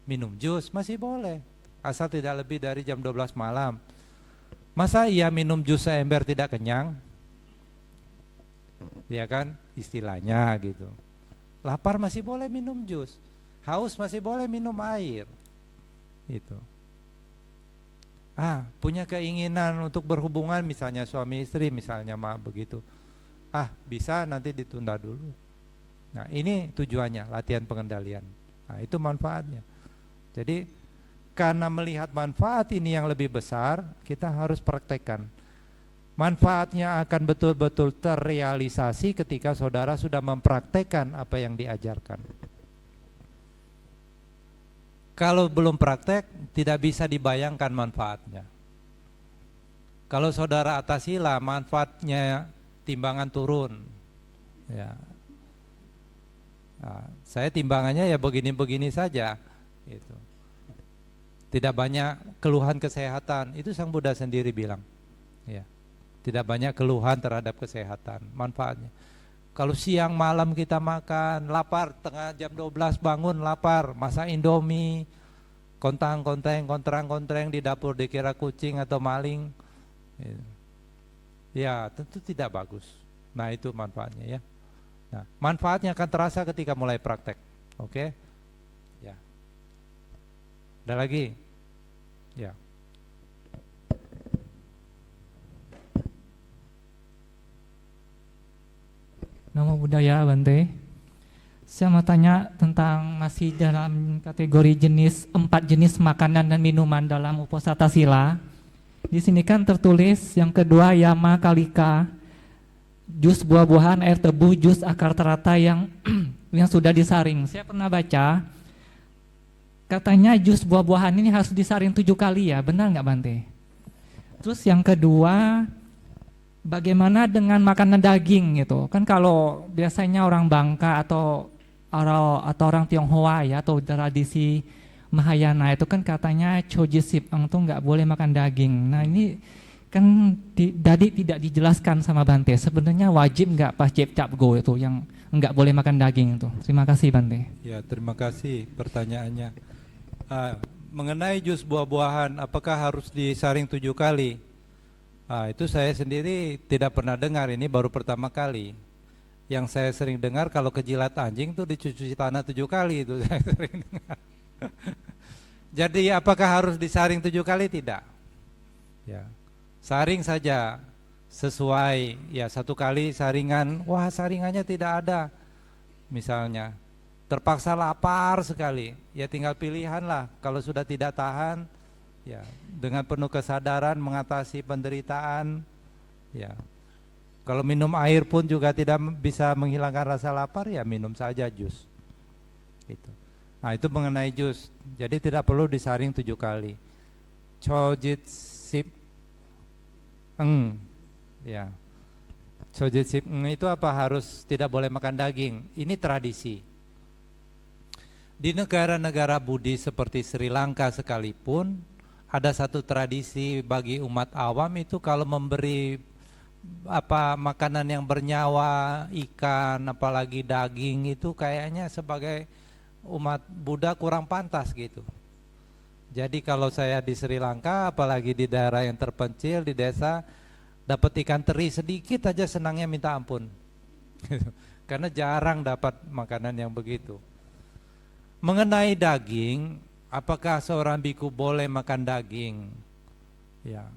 Minum jus masih boleh. Asal tidak lebih dari jam 12 malam. Masa iya minum jus seember tidak kenyang? Ya kan, istilahnya gitu. Lapar masih boleh minum jus, haus masih boleh minum air. Itu. Punya keinginan untuk berhubungan misalnya suami istri misalnya begitu. Bisa nanti ditunda dulu. Nah, ini tujuannya latihan pengendalian. Nah, itu manfaatnya. Jadi karena melihat manfaat ini yang lebih besar, kita harus praktekkan. Manfaatnya akan betul-betul terrealisasi ketika saudara sudah mempraktekkan apa yang diajarkan. Kalau belum praktek, tidak bisa dibayangkan manfaatnya. Kalau saudara atasila, manfaatnya timbangan turun. Ya. Saya timbangannya ya begini-begini saja. Gitu. Tidak banyak keluhan kesehatan. Itu Sang Buddha sendiri bilang. Ya. Tidak banyak keluhan terhadap kesehatan, manfaatnya. Kalau siang malam kita makan, lapar, tengah jam 12 bangun lapar, masak indomie, kontrang-kontreng di dapur dikira kucing atau maling. Ya, tentu tidak bagus. Nah, itu manfaatnya ya. Nah, manfaatnya akan terasa ketika mulai praktek. Oke? Ya. Ada lagi? Ya. Namo Buddhaya Bante. Saya mau tanya tentang masih dalam kategori empat jenis makanan dan minuman dalam Uposatha Sila. Di sini kan tertulis yang kedua yama kalika, jus buah-buahan, air tebu, jus akar terata yang yang sudah disaring. Saya pernah baca katanya jus buah-buahan ini harus disaring 7 kali ya, benar nggak Bante? Terus yang kedua, bagaimana dengan makanan daging gitu? Kan kalau biasanya orang Bangka atau orang Tionghoa ya atau tradisi Mahayana itu kan katanya Choji Sipeng tuh nggak boleh makan daging. Nah ini kan tadi tidak dijelaskan sama Bante. Sebenarnya wajib nggak pas Jep Cap Go itu yang nggak boleh makan daging itu? Terima kasih Bante. Ya, terima kasih pertanyaannya. Mengenai jus buah-buahan, apakah harus disaring 7 kali? Itu saya sendiri tidak pernah dengar, ini baru pertama kali. Yang saya sering dengar kalau kejilat anjing tuh dicuci tanah 7 kali itu saya sering dengar. Jadi apakah harus disaring 7 kali? Tidak. Ya, saring saja sesuai ya 1 kali saringan. Wah, saringannya tidak ada. Misalnya terpaksa lapar sekali, ya tinggal pilihan lah. Kalau sudah tidak tahan, ya dengan penuh kesadaran mengatasi penderitaan. Ya, kalau minum air pun juga tidak bisa menghilangkan rasa lapar, ya minum saja jus. Itu. Nah itu mengenai jus. Jadi tidak perlu disaring 7 kali. Chojit sip ya. Chojit sip itu apa? Harus tidak boleh makan daging. Ini tradisi. Di negara-negara Buddhis seperti Sri Lanka sekalipun, ada satu tradisi bagi umat awam itu kalau memberi makanan yang bernyawa, ikan, apalagi daging itu kayaknya sebagai umat Buddha kurang pantas gitu. Jadi kalau saya di Sri Lanka, apalagi di daerah yang terpencil, di desa, dapat ikan teri sedikit aja senangnya minta ampun. Karena jarang dapat makanan yang begitu. Mengenai daging, apakah seorang biku boleh makan daging? Ya.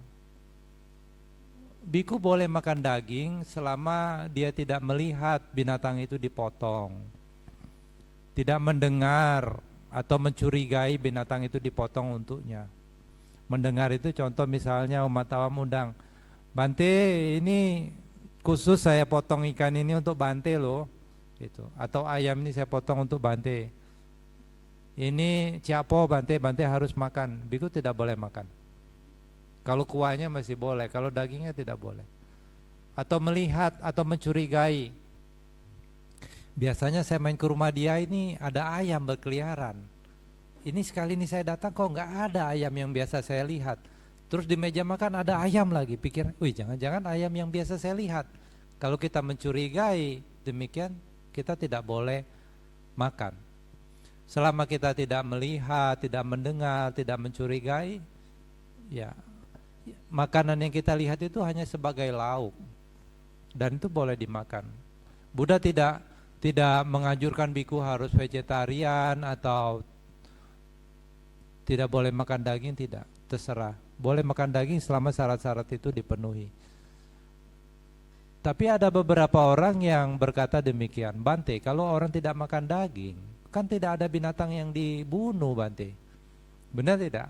Biku boleh makan daging selama dia tidak melihat binatang itu dipotong. Tidak mendengar atau mencurigai binatang itu dipotong untuknya. Mendengar itu contoh misalnya umat awam undang, Bante ini khusus saya potong ikan ini untuk Bante loh. Gitu. Atau ayam ini saya potong untuk Bante. Ini ciapo Bante harus makan. Biku tidak boleh makan. Kalau kuahnya masih boleh, kalau dagingnya tidak boleh. Atau melihat atau mencurigai. Biasanya saya main ke rumah dia ini ada ayam berkeliaran. Ini sekali ini saya datang kok nggak ada ayam yang biasa saya lihat. Terus di meja makan ada ayam lagi. Pikir, wih jangan-jangan ayam yang biasa saya lihat. Kalau kita mencurigai demikian, kita tidak boleh makan. Selama kita tidak melihat, tidak mendengar, tidak mencurigai, ya makanan yang kita lihat itu hanya sebagai lauk dan itu boleh dimakan. Buddha tidak menganjurkan biku harus vegetarian atau tidak boleh makan daging, tidak, terserah. Boleh makan daging selama syarat-syarat itu dipenuhi. Tapi ada beberapa orang yang berkata demikian, Bante, kalau orang tidak makan daging, kan tidak ada binatang yang dibunuh Bante. Benar tidak?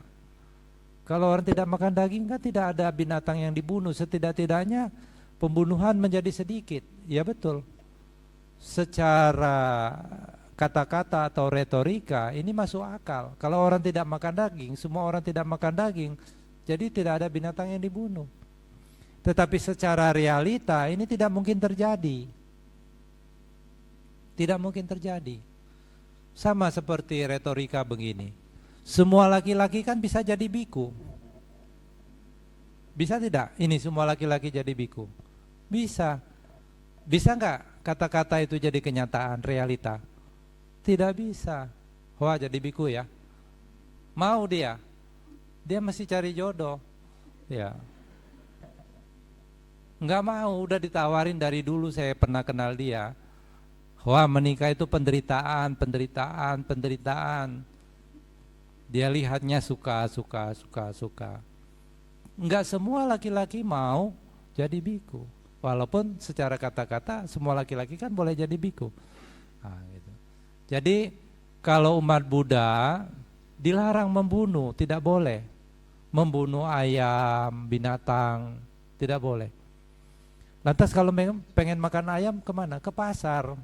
Kalau orang tidak makan daging kan tidak ada binatang yang dibunuh. Setidak-tidaknya pembunuhan menjadi sedikit. Ya betul. Secara kata-kata atau retorika ini masuk akal. Kalau orang tidak makan daging, semua orang tidak makan daging, jadi tidak ada binatang yang dibunuh. Tetapi secara realita ini tidak mungkin terjadi. Tidak mungkin terjadi. Sama seperti retorika begini. Semua laki-laki kan bisa jadi biku. Bisa tidak? Ini semua laki-laki jadi biku. Bisa. Bisa enggak kata-kata itu jadi kenyataan, realita? Tidak bisa. Wah, jadi biku ya. Mau dia. Dia masih cari jodoh. Ya. Enggak mau, udah ditawarin dari dulu saya pernah kenal dia. Wah, menikah itu penderitaan. Dia lihatnya suka. Enggak semua laki-laki mau jadi biku. Walaupun secara kata-kata semua laki-laki kan boleh jadi biku. Nah, gitu. Jadi kalau umat Buddha dilarang membunuh, tidak boleh. Membunuh ayam, binatang, tidak boleh. Lantas kalau pengen makan ayam kemana? Ke pasar.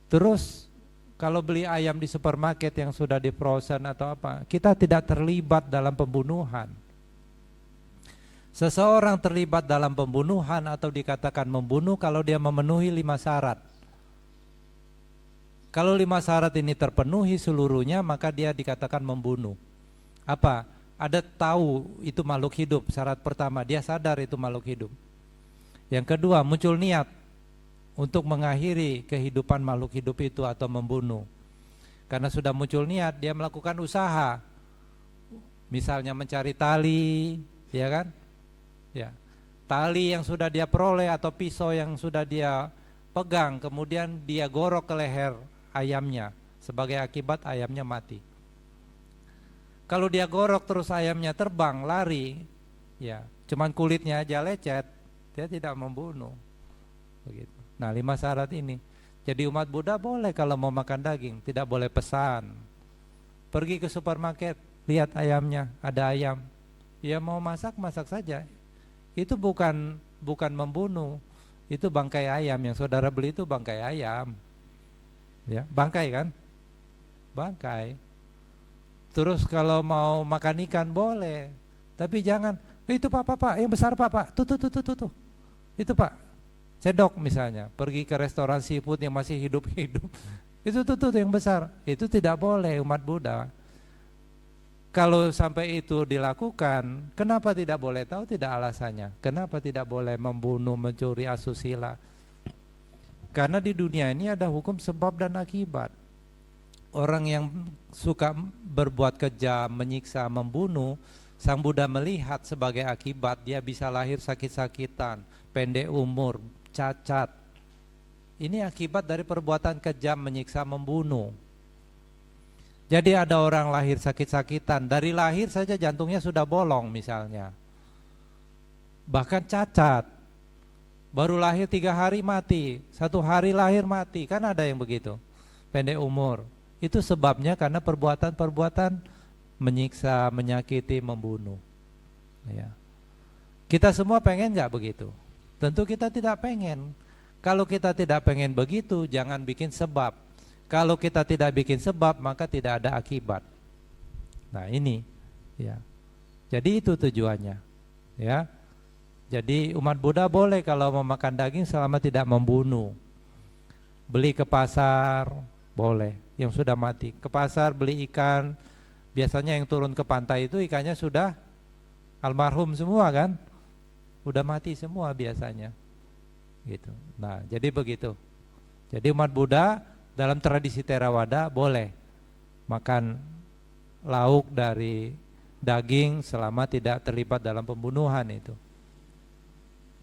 Terus Kalau beli ayam di supermarket yang sudah diproses atau apa, kita tidak terlibat dalam pembunuhan. Seseorang terlibat dalam pembunuhan atau dikatakan membunuh kalau dia memenuhi 5 syarat. Kalau 5 syarat ini terpenuhi seluruhnya, maka dia dikatakan membunuh. Apa? Ada tahu itu makhluk hidup. Syarat pertama, dia sadar itu makhluk hidup. Yang kedua, muncul niat untuk mengakhiri kehidupan makhluk hidup itu atau membunuh. Karena sudah muncul niat, dia melakukan usaha. Misalnya mencari tali, ya kan? Ya. Tali yang sudah dia peroleh atau pisau yang sudah dia pegang, kemudian dia gorok ke leher ayamnya. Sebagai akibat ayamnya mati. Kalau dia gorok terus ayamnya terbang, lari, ya, cuman kulitnya aja lecet, dia tidak membunuh. Begitu. Nah, 5 syarat ini. Jadi umat Buddha boleh kalau mau makan daging, tidak boleh pesan. Pergi ke supermarket, lihat ayamnya, ada ayam. Ya mau masak, masak saja. Itu bukan membunuh. Itu bangkai ayam yang saudara beli itu bangkai ayam. Ya, bangkai kan? Bangkai. Terus kalau mau makan ikan boleh. Tapi jangan, itu Pak, yang besar Pak. Tuh. Itu Pak. Cedok misalnya, pergi ke restoran seafood yang masih hidup-hidup. Itu tuh yang besar. Itu tidak boleh umat Buddha. Kalau sampai itu dilakukan, kenapa tidak boleh? Tahu tidak alasannya? Kenapa tidak boleh membunuh, mencuri, asusila? Karena di dunia ini ada hukum sebab dan akibat. Orang yang suka berbuat kejam, menyiksa, membunuh, Sang Buddha melihat sebagai akibat dia bisa lahir sakit-sakitan, pendek umur, cacat. Ini akibat dari perbuatan kejam, menyiksa, membunuh. Jadi ada orang lahir sakit-sakitan, dari lahir saja jantungnya sudah bolong misalnya. Bahkan cacat. Baru lahir 3 hari mati, 1 hari lahir mati, kan ada yang begitu. Pendek umur. Itu sebabnya karena perbuatan-perbuatan menyiksa, menyakiti, membunuh. Ya. Kita semua pengen gak begitu? Tentu kita tidak pengen. Kalau kita tidak pengen begitu, jangan bikin sebab. Kalau kita tidak bikin sebab, maka tidak ada akibat. Nah ini, ya. Jadi itu tujuannya, ya. Jadi umat Buddha boleh kalau mau makan daging selama tidak membunuh. Beli ke pasar, boleh. Yang sudah mati. Ke pasar beli ikan, biasanya yang turun ke pantai itu ikannya sudah almarhum semua kan? Udah mati semua biasanya. Gitu. Nah, jadi begitu. Jadi umat Buddha dalam tradisi Theravada boleh makan lauk dari daging selama tidak terlibat dalam pembunuhan itu.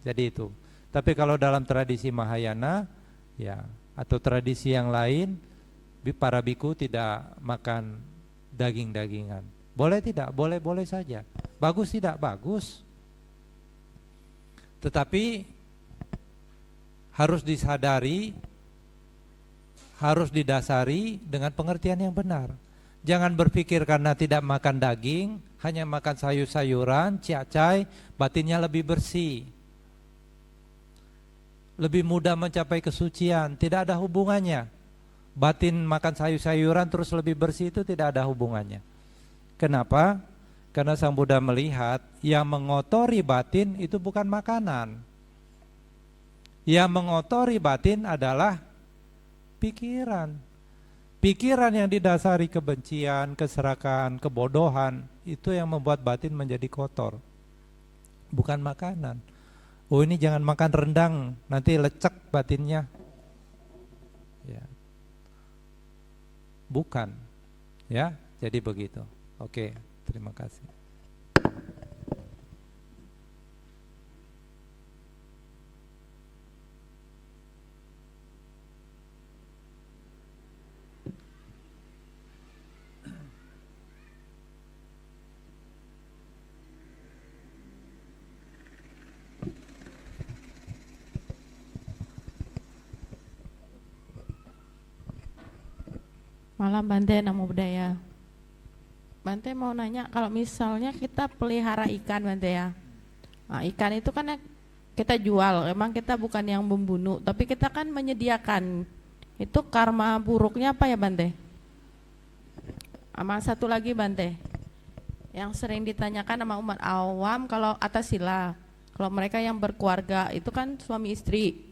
Jadi itu. Tapi kalau dalam tradisi Mahayana ya atau tradisi yang lain, para biku tidak makan daging-dagingan. Boleh tidak? Boleh saja. Bagus tidak? Bagus. Tetapi harus disadari, harus didasari dengan pengertian yang benar. Jangan berpikir karena tidak makan daging, hanya makan sayur-sayuran, ciacai, batinnya lebih bersih. Lebih mudah mencapai kesucian, tidak ada hubungannya. Batin makan sayur-sayuran terus lebih bersih itu tidak ada hubungannya. Kenapa? Karena Sang Buddha melihat yang mengotori batin itu bukan makanan. Yang mengotori batin adalah pikiran. Pikiran yang didasari kebencian, keserakahan, kebodohan, itu yang membuat batin menjadi kotor. Bukan makanan. Oh ini jangan makan rendang, nanti lecek batinnya. Ya. Bukan, ya, jadi begitu. Oke, terima kasih. Malam Bante, Namo Buddhaya. Bante mau nanya, kalau misalnya kita pelihara ikan Bante ya, nah, ikan itu kan kita jual, emang kita bukan yang membunuh, tapi kita kan menyediakan Itu karma buruknya apa ya Bante? Sama satu lagi Bante, yang sering ditanyakan sama umat awam kalau atas sila, kalau mereka yang berkeluarga itu kan suami istri,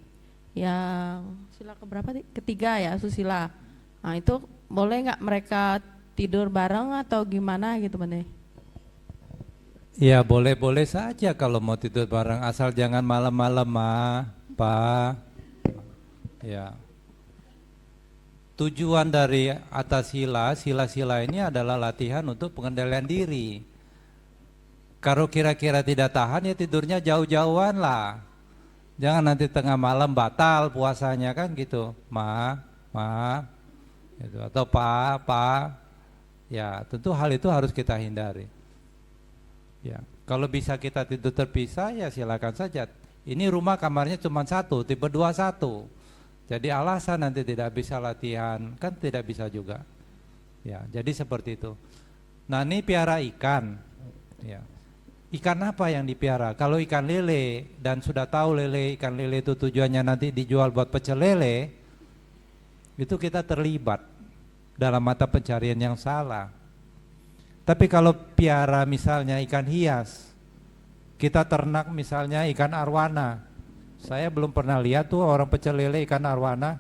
yang sila keberapa? Ketiga ya, susila. Nah itu boleh nggak mereka tidur bareng atau gimana gitu Bante? Ya boleh-boleh saja kalau mau tidur bareng, asal jangan malam-malam Pak. Ya. Tujuan dari atas sila-sila ini adalah latihan untuk pengendalian diri. Kalau kira-kira tidak tahan ya tidurnya jauh-jauhan lah. Jangan nanti tengah malam batal puasanya kan gitu. Ma, gitu. Atau pa. Ya, tentu hal itu harus kita hindari. Ya, kalau bisa kita tidur terpisah ya silakan saja. Ini rumah kamarnya cuma satu, tipe 21. Jadi alasan nanti tidak bisa latihan kan tidak bisa juga. Ya, jadi seperti itu. Nah, ini piara ikan. Ya. Ikan apa yang dipiara? Kalau ikan lele dan sudah tahu ikan lele itu tujuannya nanti dijual buat pecel lele, itu kita terlibat dalam mata pencarian yang salah. Tapi kalau piara misalnya ikan hias, kita ternak misalnya ikan arwana. Saya belum pernah lihat tuh orang pecel lele ikan arwana.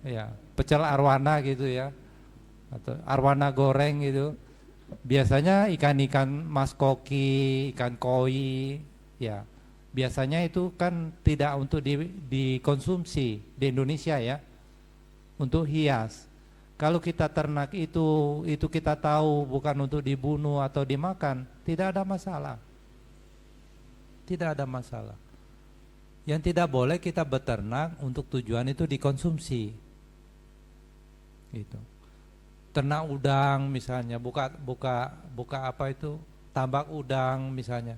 Ya, pecel arwana gitu ya. Atau arwana goreng gitu. Biasanya ikan-ikan mas koki, ikan koi, ya. Biasanya itu kan tidak untuk dikonsumsi di Indonesia ya. Untuk hias. Kalau kita ternak itu kita tahu bukan untuk dibunuh atau dimakan, tidak ada masalah. Tidak ada masalah. Yang tidak boleh kita beternak untuk tujuan itu dikonsumsi. Gitu. Ternak udang misalnya, buka apa itu? Tambak udang misalnya.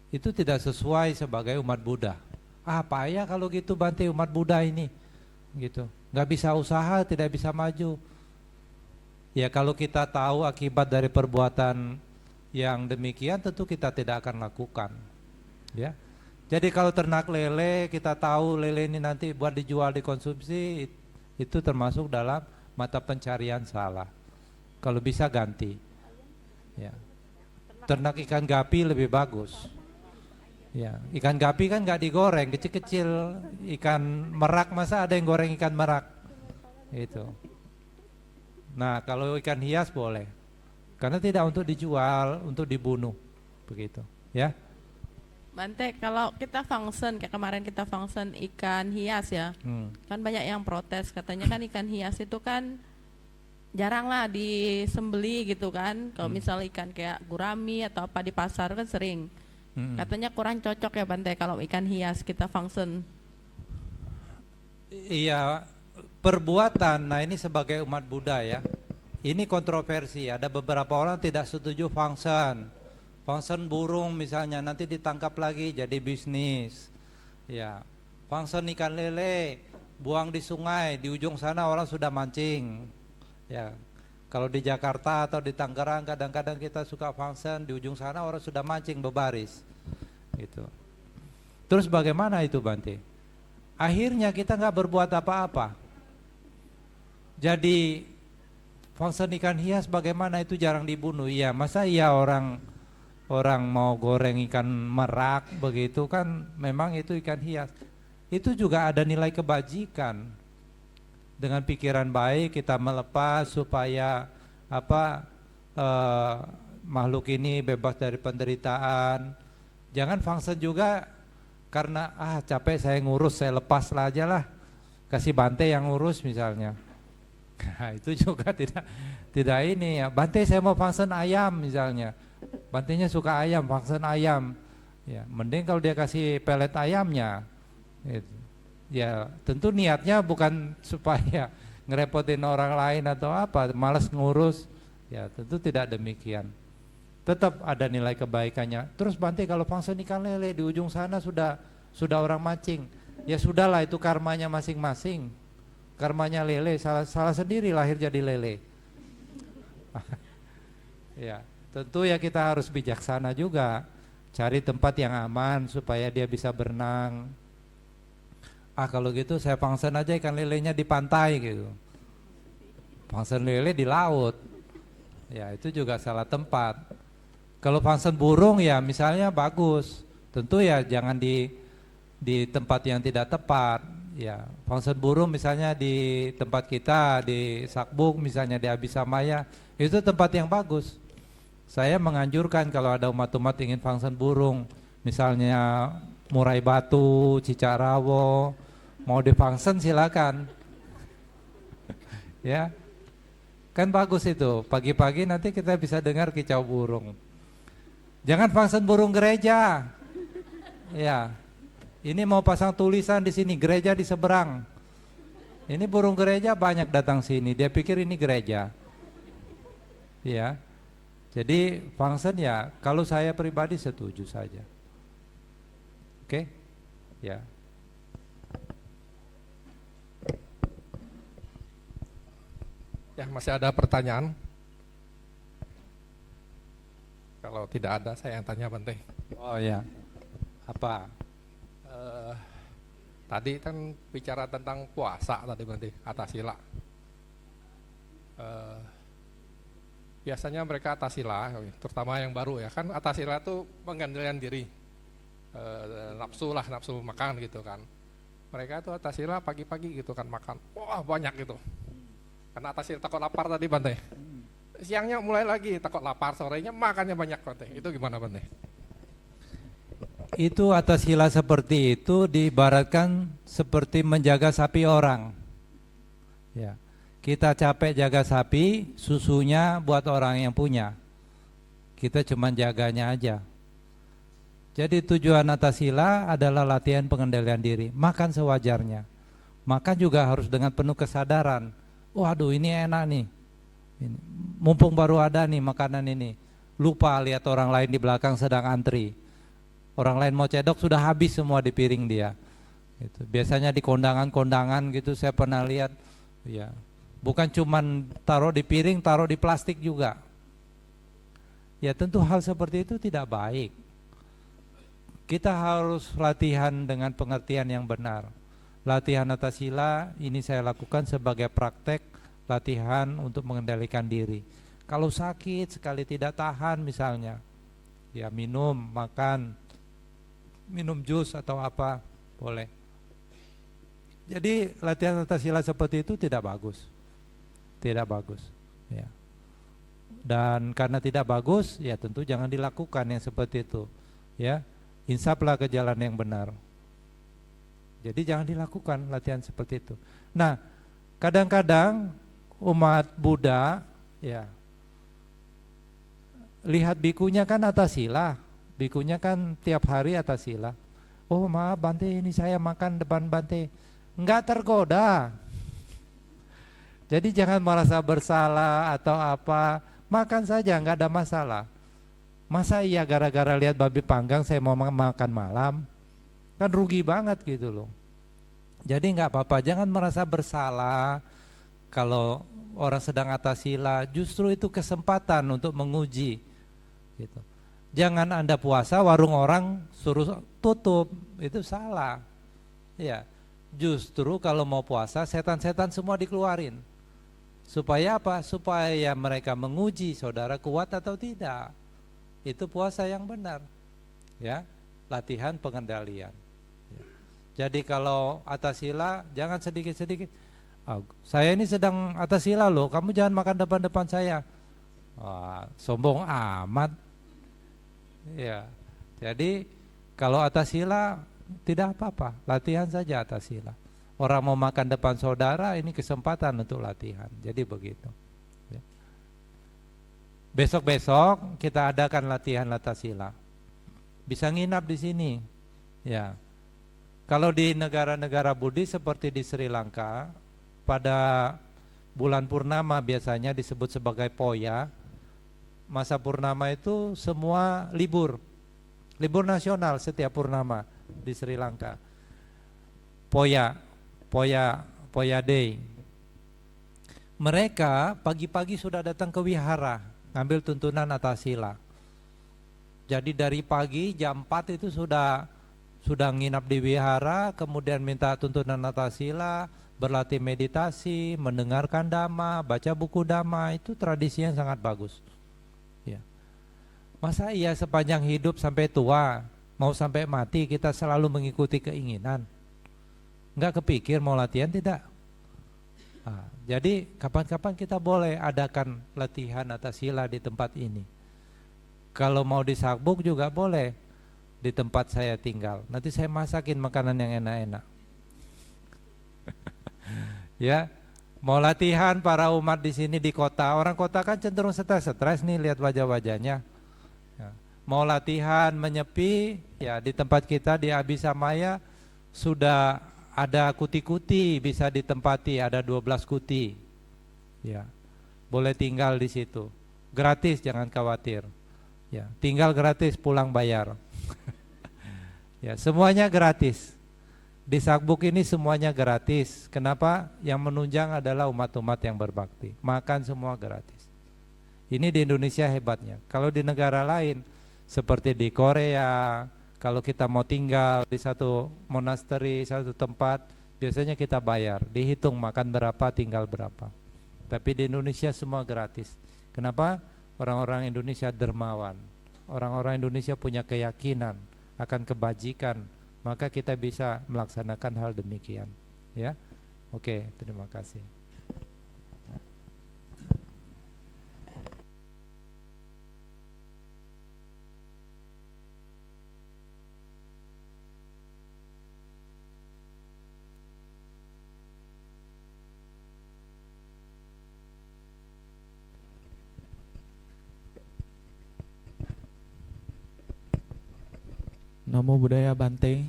Itu tidak sesuai sebagai umat Buddha. Apa ya kalau gitu Bante umat Buddha ini? Gitu. Nggak bisa usaha, tidak bisa maju. Ya kalau kita tahu akibat dari perbuatan yang demikian tentu kita tidak akan lakukan. Ya. Jadi kalau ternak lele kita tahu lele ini nanti buat dijual dikonsumsi itu termasuk dalam mata pencarian salah. Kalau bisa ganti. Ya. Ternak ikan gapi lebih bagus. Ya, ikan gapi kan nggak digoreng, kecil-kecil. Ikan merak masa ada yang goreng ikan merak? Itu. Nah, kalau ikan hias boleh. Karena tidak untuk dijual, untuk dibunuh. Begitu, ya. Bante, kalau kita function kayak kemarin kita function ikan hias ya, kan banyak yang protes katanya kan ikan hias itu kan jarang lah disembeli gitu kan. Kalau misal ikan kayak gurami atau apa di pasar kan sering. Katanya kurang cocok ya Bante kalau ikan hias kita function. Iya, perbuatan. Nah ini sebagai umat Buddha ya. Ini kontroversi. Ada beberapa orang tidak setuju function. Function burung misalnya nanti ditangkap lagi jadi bisnis. Ya, function ikan lele buang di sungai, di ujung sana orang sudah mancing. Ya, kalau di Jakarta atau di Tangerang kadang-kadang kita suka function, di ujung sana orang sudah mancing berbaris. Gitu. Terus bagaimana itu Bante? Akhirnya kita nggak berbuat apa-apa. Jadi function ikan hias bagaimana itu jarang dibunuh. Iya, masa iya orang mau goreng ikan merak begitu kan memang itu ikan hias. Itu juga ada nilai kebajikan. Dengan pikiran baik kita melepas supaya makhluk ini bebas dari penderitaan. Jangan function juga karena capek saya ngurus, saya lepas lah aja lah. Kasih Bante yang ngurus misalnya. Nah, itu juga tidak ini ya. Bante saya mau function ayam misalnya. Bantenya suka ayam, function ayam. Ya, mending kalau dia kasih pelet ayamnya. Gitu. Ya, tentu niatnya bukan supaya ngerepotin orang lain atau apa, malas ngurus. Ya, tentu tidak demikian. Tetap ada nilai kebaikannya. Terus Bante kalau function ikan lele di ujung sana sudah orang mancing. Ya sudahlah itu karmanya masing-masing. Karmanya lele, salah sendiri lahir jadi lele. Ya. Tentu ya kita harus bijaksana juga, cari tempat yang aman supaya dia bisa berenang. kalau gitu saya function aja ikan lelenya di pantai gitu. Function lele di laut. Ya itu juga salah tempat. Kalau function burung ya misalnya bagus. Tentu ya jangan di tempat yang tidak tepat. Ya, function burung misalnya di tempat kita di Sakbuk misalnya di Abisamaya itu tempat yang bagus. Saya menganjurkan kalau ada umat-umat ingin function burung, misalnya Murai Batu, Cicarawo, mau di function silakan. Ya, kan bagus itu. Pagi-pagi nanti kita bisa dengar kicau burung. Jangan function burung gereja. Ya, ini mau pasang tulisan di sini gereja di seberang. Ini burung gereja banyak datang sini. Dia pikir ini gereja. Ya. Jadi function ya kalau saya pribadi setuju saja. Oke? Ya. Ya, masih ada pertanyaan? Kalau tidak ada, saya yang tanya Bante. Oh ya. Apa? Tadi kan bicara tentang puasa tadi Bante, Atasila. Biasanya mereka Atasila, terutama yang baru ya, kan Atasila itu pengendalian diri, nafsu lah, nafsu makan gitu kan. Mereka itu Atasila pagi-pagi gitu kan makan, wah banyak gitu. Karena Atasila takut lapar tadi Bante. Siangnya mulai lagi takut lapar, sorenya makannya banyak Bante. Itu gimana Bante? Itu Atasila seperti itu diibaratkan seperti menjaga sapi orang. Ya. Kita capek jaga sapi, susunya buat orang yang punya. Kita cuma jaganya aja. Jadi tujuan Atasila adalah latihan pengendalian diri. Makan sewajarnya. Makan juga harus dengan penuh kesadaran. Waduh ini enak nih. Ini. Mumpung baru ada nih makanan ini. Lupa lihat orang lain di belakang sedang antri. Orang lain mau cedok sudah habis semua di piring dia. Gitu. Biasanya di kondangan-kondangan gitu saya pernah lihat. Ya. Bukan cuman taruh di piring, taruh di plastik juga. Ya tentu hal seperti itu tidak baik. Kita harus latihan dengan pengertian yang benar. Latihan Atasila ini saya lakukan sebagai praktek latihan untuk mengendalikan diri. Kalau sakit sekali tidak tahan misalnya, ya minum, makan, minum jus atau apa, boleh. Jadi latihan Atasila seperti itu tidak bagus. Tidak bagus, ya. Dan karena tidak bagus, ya tentu jangan dilakukan yang seperti itu, ya. Insaplah ke jalan yang benar. Jadi jangan dilakukan latihan seperti itu. Nah, kadang-kadang umat Buddha, ya, lihat bikunya kan Atasila, bikunya kan tiap hari Atasila. Oh maaf Bante, ini saya makan depan Bante, enggak tergoda. Jadi jangan merasa bersalah atau apa, makan saja nggak ada masalah. Masa iya gara-gara lihat babi panggang saya mau makan malam? Kan rugi banget gitu loh. Jadi nggak apa-apa, jangan merasa bersalah kalau orang sedang Atasila, justru itu kesempatan untuk menguji. Gitu. Jangan Anda puasa, warung orang suruh tutup, itu salah. Ya, justru kalau mau puasa, setan-setan semua dikeluarin. Supaya apa? Supaya mereka menguji saudara kuat atau tidak. Itu puasa yang benar. Ya, latihan pengendalian. Ya. Jadi kalau Atasila jangan sedikit-sedikit. Oh, saya ini sedang Atasila loh, kamu jangan makan depan-depan saya. Wah, sombong amat. Ya. Jadi kalau Atasila tidak apa-apa, latihan saja Atasila. Orang mau makan depan saudara, ini kesempatan untuk latihan. Jadi begitu. Ya. Besok-besok kita adakan latihan Atasila. Bisa nginap di sini. Ya. Kalau di negara-negara Buddhis seperti di Sri Lanka, pada bulan purnama biasanya disebut sebagai poya. Masa purnama itu semua libur. Libur nasional setiap purnama di Sri Lanka. Poya Day. Mereka pagi-pagi sudah datang ke wihara ngambil tuntunan Atasila. Jadi dari pagi jam 4 itu sudah sudah nginap di wihara, kemudian minta tuntunan Natasila, berlatih meditasi, mendengarkan dhamma, baca buku dhamma, itu tradisi yang sangat bagus. Ya. Masa iya sepanjang hidup sampai tua, mau sampai mati kita selalu mengikuti keinginan? Enggak kepikir mau latihan tidak? Nah, jadi kapan-kapan kita boleh adakan latihan Natasila di tempat ini. Kalau mau di Sakbuk juga boleh di tempat saya tinggal. Nanti saya masakin makanan yang enak-enak. Ya, mau latihan para umat di sini di kota. Orang kota kan cenderung stres nih lihat wajah-wajahnya. Ya. Mau latihan menyepi, ya di tempat kita di Abisamaya sudah ada kuti-kuti bisa ditempati, ada 12 kuti. Ya. Boleh tinggal di situ. Gratis, jangan khawatir. Ya, tinggal gratis, pulang bayar. Ya, semuanya gratis. Di Sakbuk ini semuanya gratis. Kenapa? Yang menunjang adalah umat-umat yang berbakti. Makan semua gratis. Ini di Indonesia hebatnya. Kalau di negara lain seperti di Korea, kalau kita mau tinggal di satu monasteri, satu tempat, biasanya kita bayar. Dihitung makan berapa, tinggal berapa. Tapi di Indonesia semua gratis. Kenapa? Orang-orang Indonesia dermawan. Orang-orang Indonesia punya keyakinan akan kebajikan, maka kita bisa melaksanakan hal demikian. Ya, oke, terima kasih. Namo Buddhaya Bante.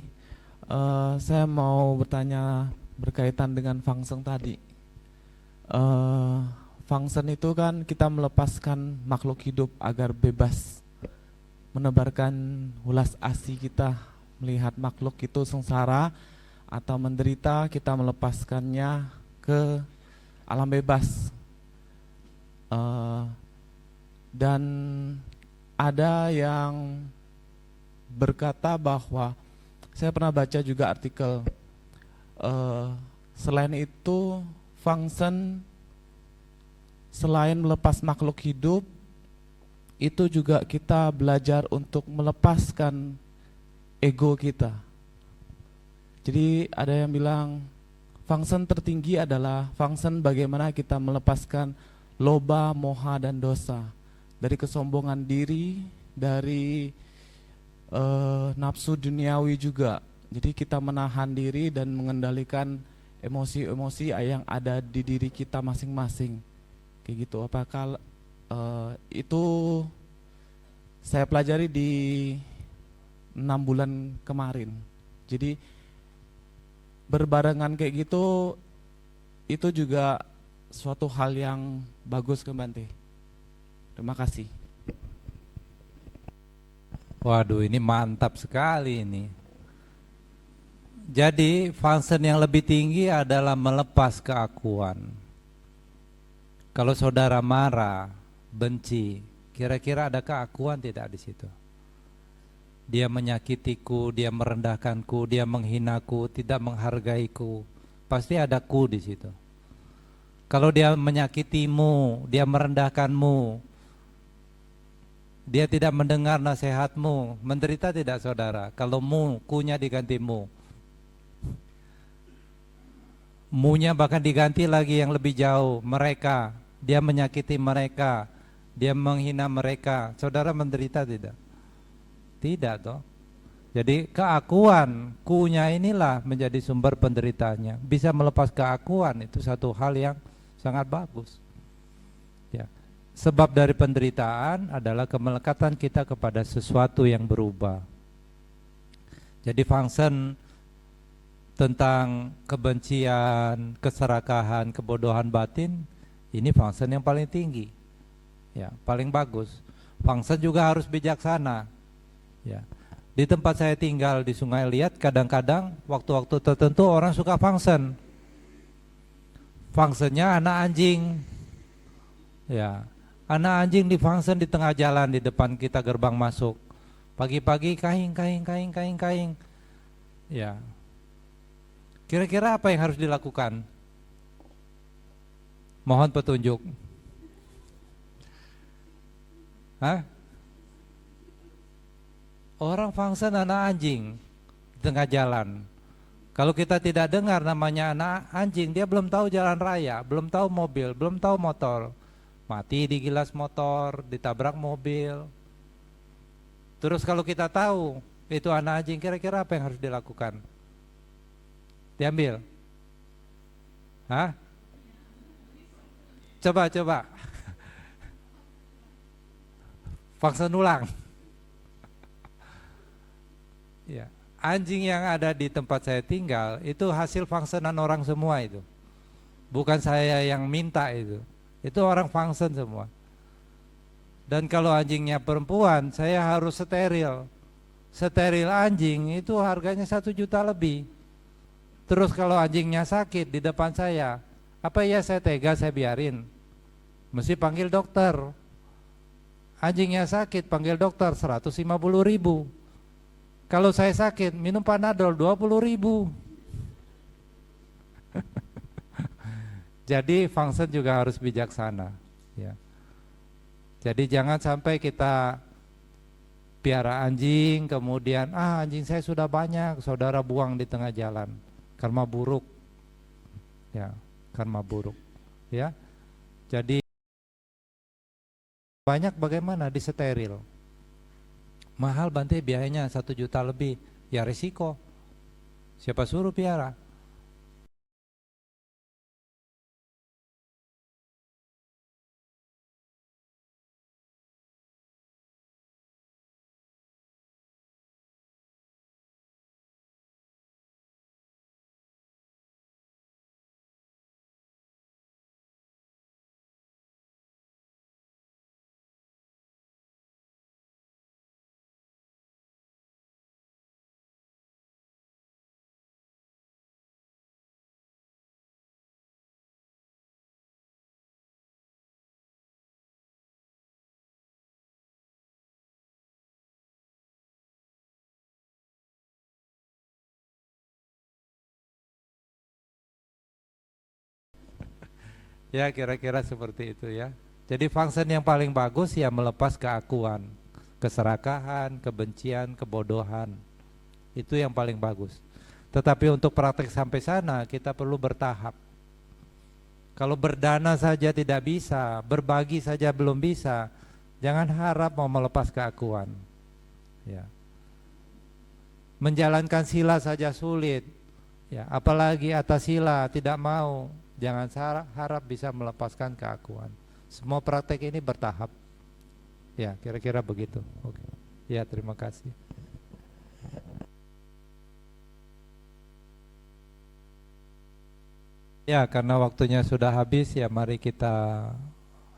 Saya mau bertanya berkaitan dengan Fangsen tadi. Fangsen itu kan kita melepaskan makhluk hidup agar bebas menebarkan ulas asih kita melihat makhluk itu sengsara atau menderita, kita melepaskannya ke alam bebas. Dan ada yang berkata bahwa saya pernah baca juga artikel selain itu Fangsen selain melepas makhluk hidup itu juga kita belajar untuk melepaskan ego kita. Jadi ada yang bilang Fangsen tertinggi adalah Fangsen bagaimana kita melepaskan loba, moha dan dosa dari kesombongan diri, dari nafsu duniawi juga. Jadi kita menahan diri dan mengendalikan emosi-emosi yang ada di diri kita masing-masing. Kayak gitu. Apakah itu saya pelajari di 6 bulan kemarin. Jadi berbarengan kayak gitu itu juga suatu hal yang bagus ke Bante. Terima kasih. Waduh, ini mantap sekali ini. Jadi Fangsen yang lebih tinggi adalah melepas keakuan. Kalau saudara marah, benci, kira-kira ada keakuan tidak di situ? Dia menyakitiku, dia merendahkanku, dia menghinaku, tidak menghargaiku. Pasti ada ku di situ. Kalau dia menyakitimu, dia merendahkanmu, dia tidak mendengar nasihatmu, menderita tidak saudara? Kalau mu, kunya diganti mu. Munya bahkan diganti lagi yang lebih jauh, mereka. Dia menyakiti mereka, dia menghina mereka. Saudara menderita tidak? Tidak toh. Jadi keakuan, kunya inilah menjadi sumber penderitaannya. Bisa melepas keakuan, itu satu hal yang sangat bagus. Ya. Sebab dari penderitaan adalah kemelekatan kita kepada sesuatu yang berubah. Jadi Fangsen tentang kebencian, keserakahan, kebodohan batin, ini Fangsen yang paling tinggi. Ya, paling bagus. Fangsen juga harus bijaksana. Ya. Di tempat saya tinggal di Sungai Liat, kadang-kadang waktu-waktu tertentu orang suka Fangsen. Fangsennya anak anjing. Ya. Anak anjing di Fangsen di tengah jalan di depan kita gerbang masuk. Pagi-pagi kaing. Ya. Kira-kira apa yang harus dilakukan? Mohon petunjuk. Hah? Orang function anak anjing di tengah jalan. Kalau kita tidak dengar namanya anak anjing, dia belum tahu jalan raya, belum tahu mobil, belum tahu motor. Mati di gilas motor, ditabrak mobil. Terus kalau kita tahu itu anak anjing, kira-kira apa yang harus dilakukan? Diambil? Hah? Coba. Function ulang. Ya. Anjing yang ada di tempat saya tinggal itu hasil fungsionan orang semua itu. Bukan saya yang minta itu. Itu orang function semua. Dan kalau anjingnya perempuan, saya harus steril. Steril anjing itu harganya 1 juta lebih. Terus kalau anjingnya sakit di depan saya, apa ya saya tega saya biarin? Mesti panggil dokter. Anjingnya sakit panggil dokter 150.000. Kalau saya sakit minum Panadol 20.000. Jadi function juga harus bijaksana, ya. Jadi jangan sampai kita piara anjing kemudian anjing saya sudah banyak, saudara buang di tengah jalan. Karma buruk. Ya, karma buruk. Ya. Jadi banyak bagaimana disteril. Mahal Bante biayanya 1 juta lebih. Ya risiko. Siapa suruh piara? Ya kira-kira seperti itu ya. Jadi function yang paling bagus ya melepas keakuan, keserakahan, kebencian, kebodohan. Itu yang paling bagus. Tetapi untuk praktek sampai sana kita perlu bertahap. Kalau berdana saja tidak bisa, berbagi saja belum bisa, jangan harap mau melepas keakuan. Ya. Menjalankan sila saja sulit. Ya, apalagi atas sila tidak mau. Jangan harap bisa melepaskan keakuan. Semua praktek ini bertahap. Ya, kira-kira begitu. Oke. Ya, terima kasih. Ya, karena waktunya sudah habis ya, mari kita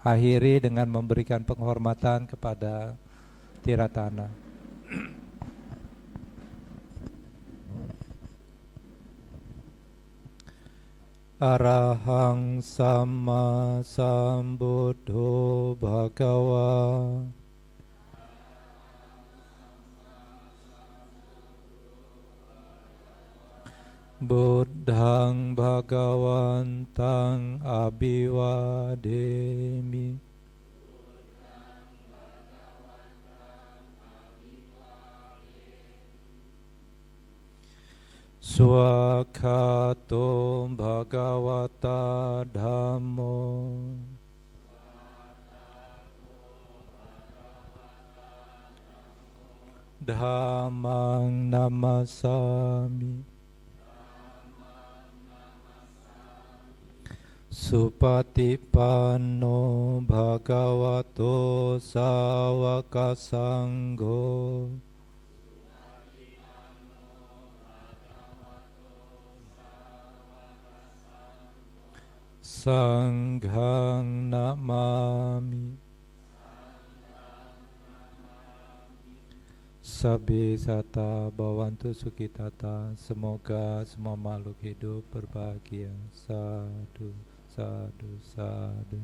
akhiri dengan memberikan penghormatan kepada Tiratana. Arahang Sama Sambuddho Bhagawa. Buddhang Bhagawantang Abhivademi. Swakato Bhagavata Dhammo. Dhammang Namasami. Supatipanno Bhagavato Sawaka Sangho. Sanghang namami. Sabbi sata bhavantu sukhitata. Semoga semua makhluk hidup berbahagia. Sadhu, sadhu, sadhu.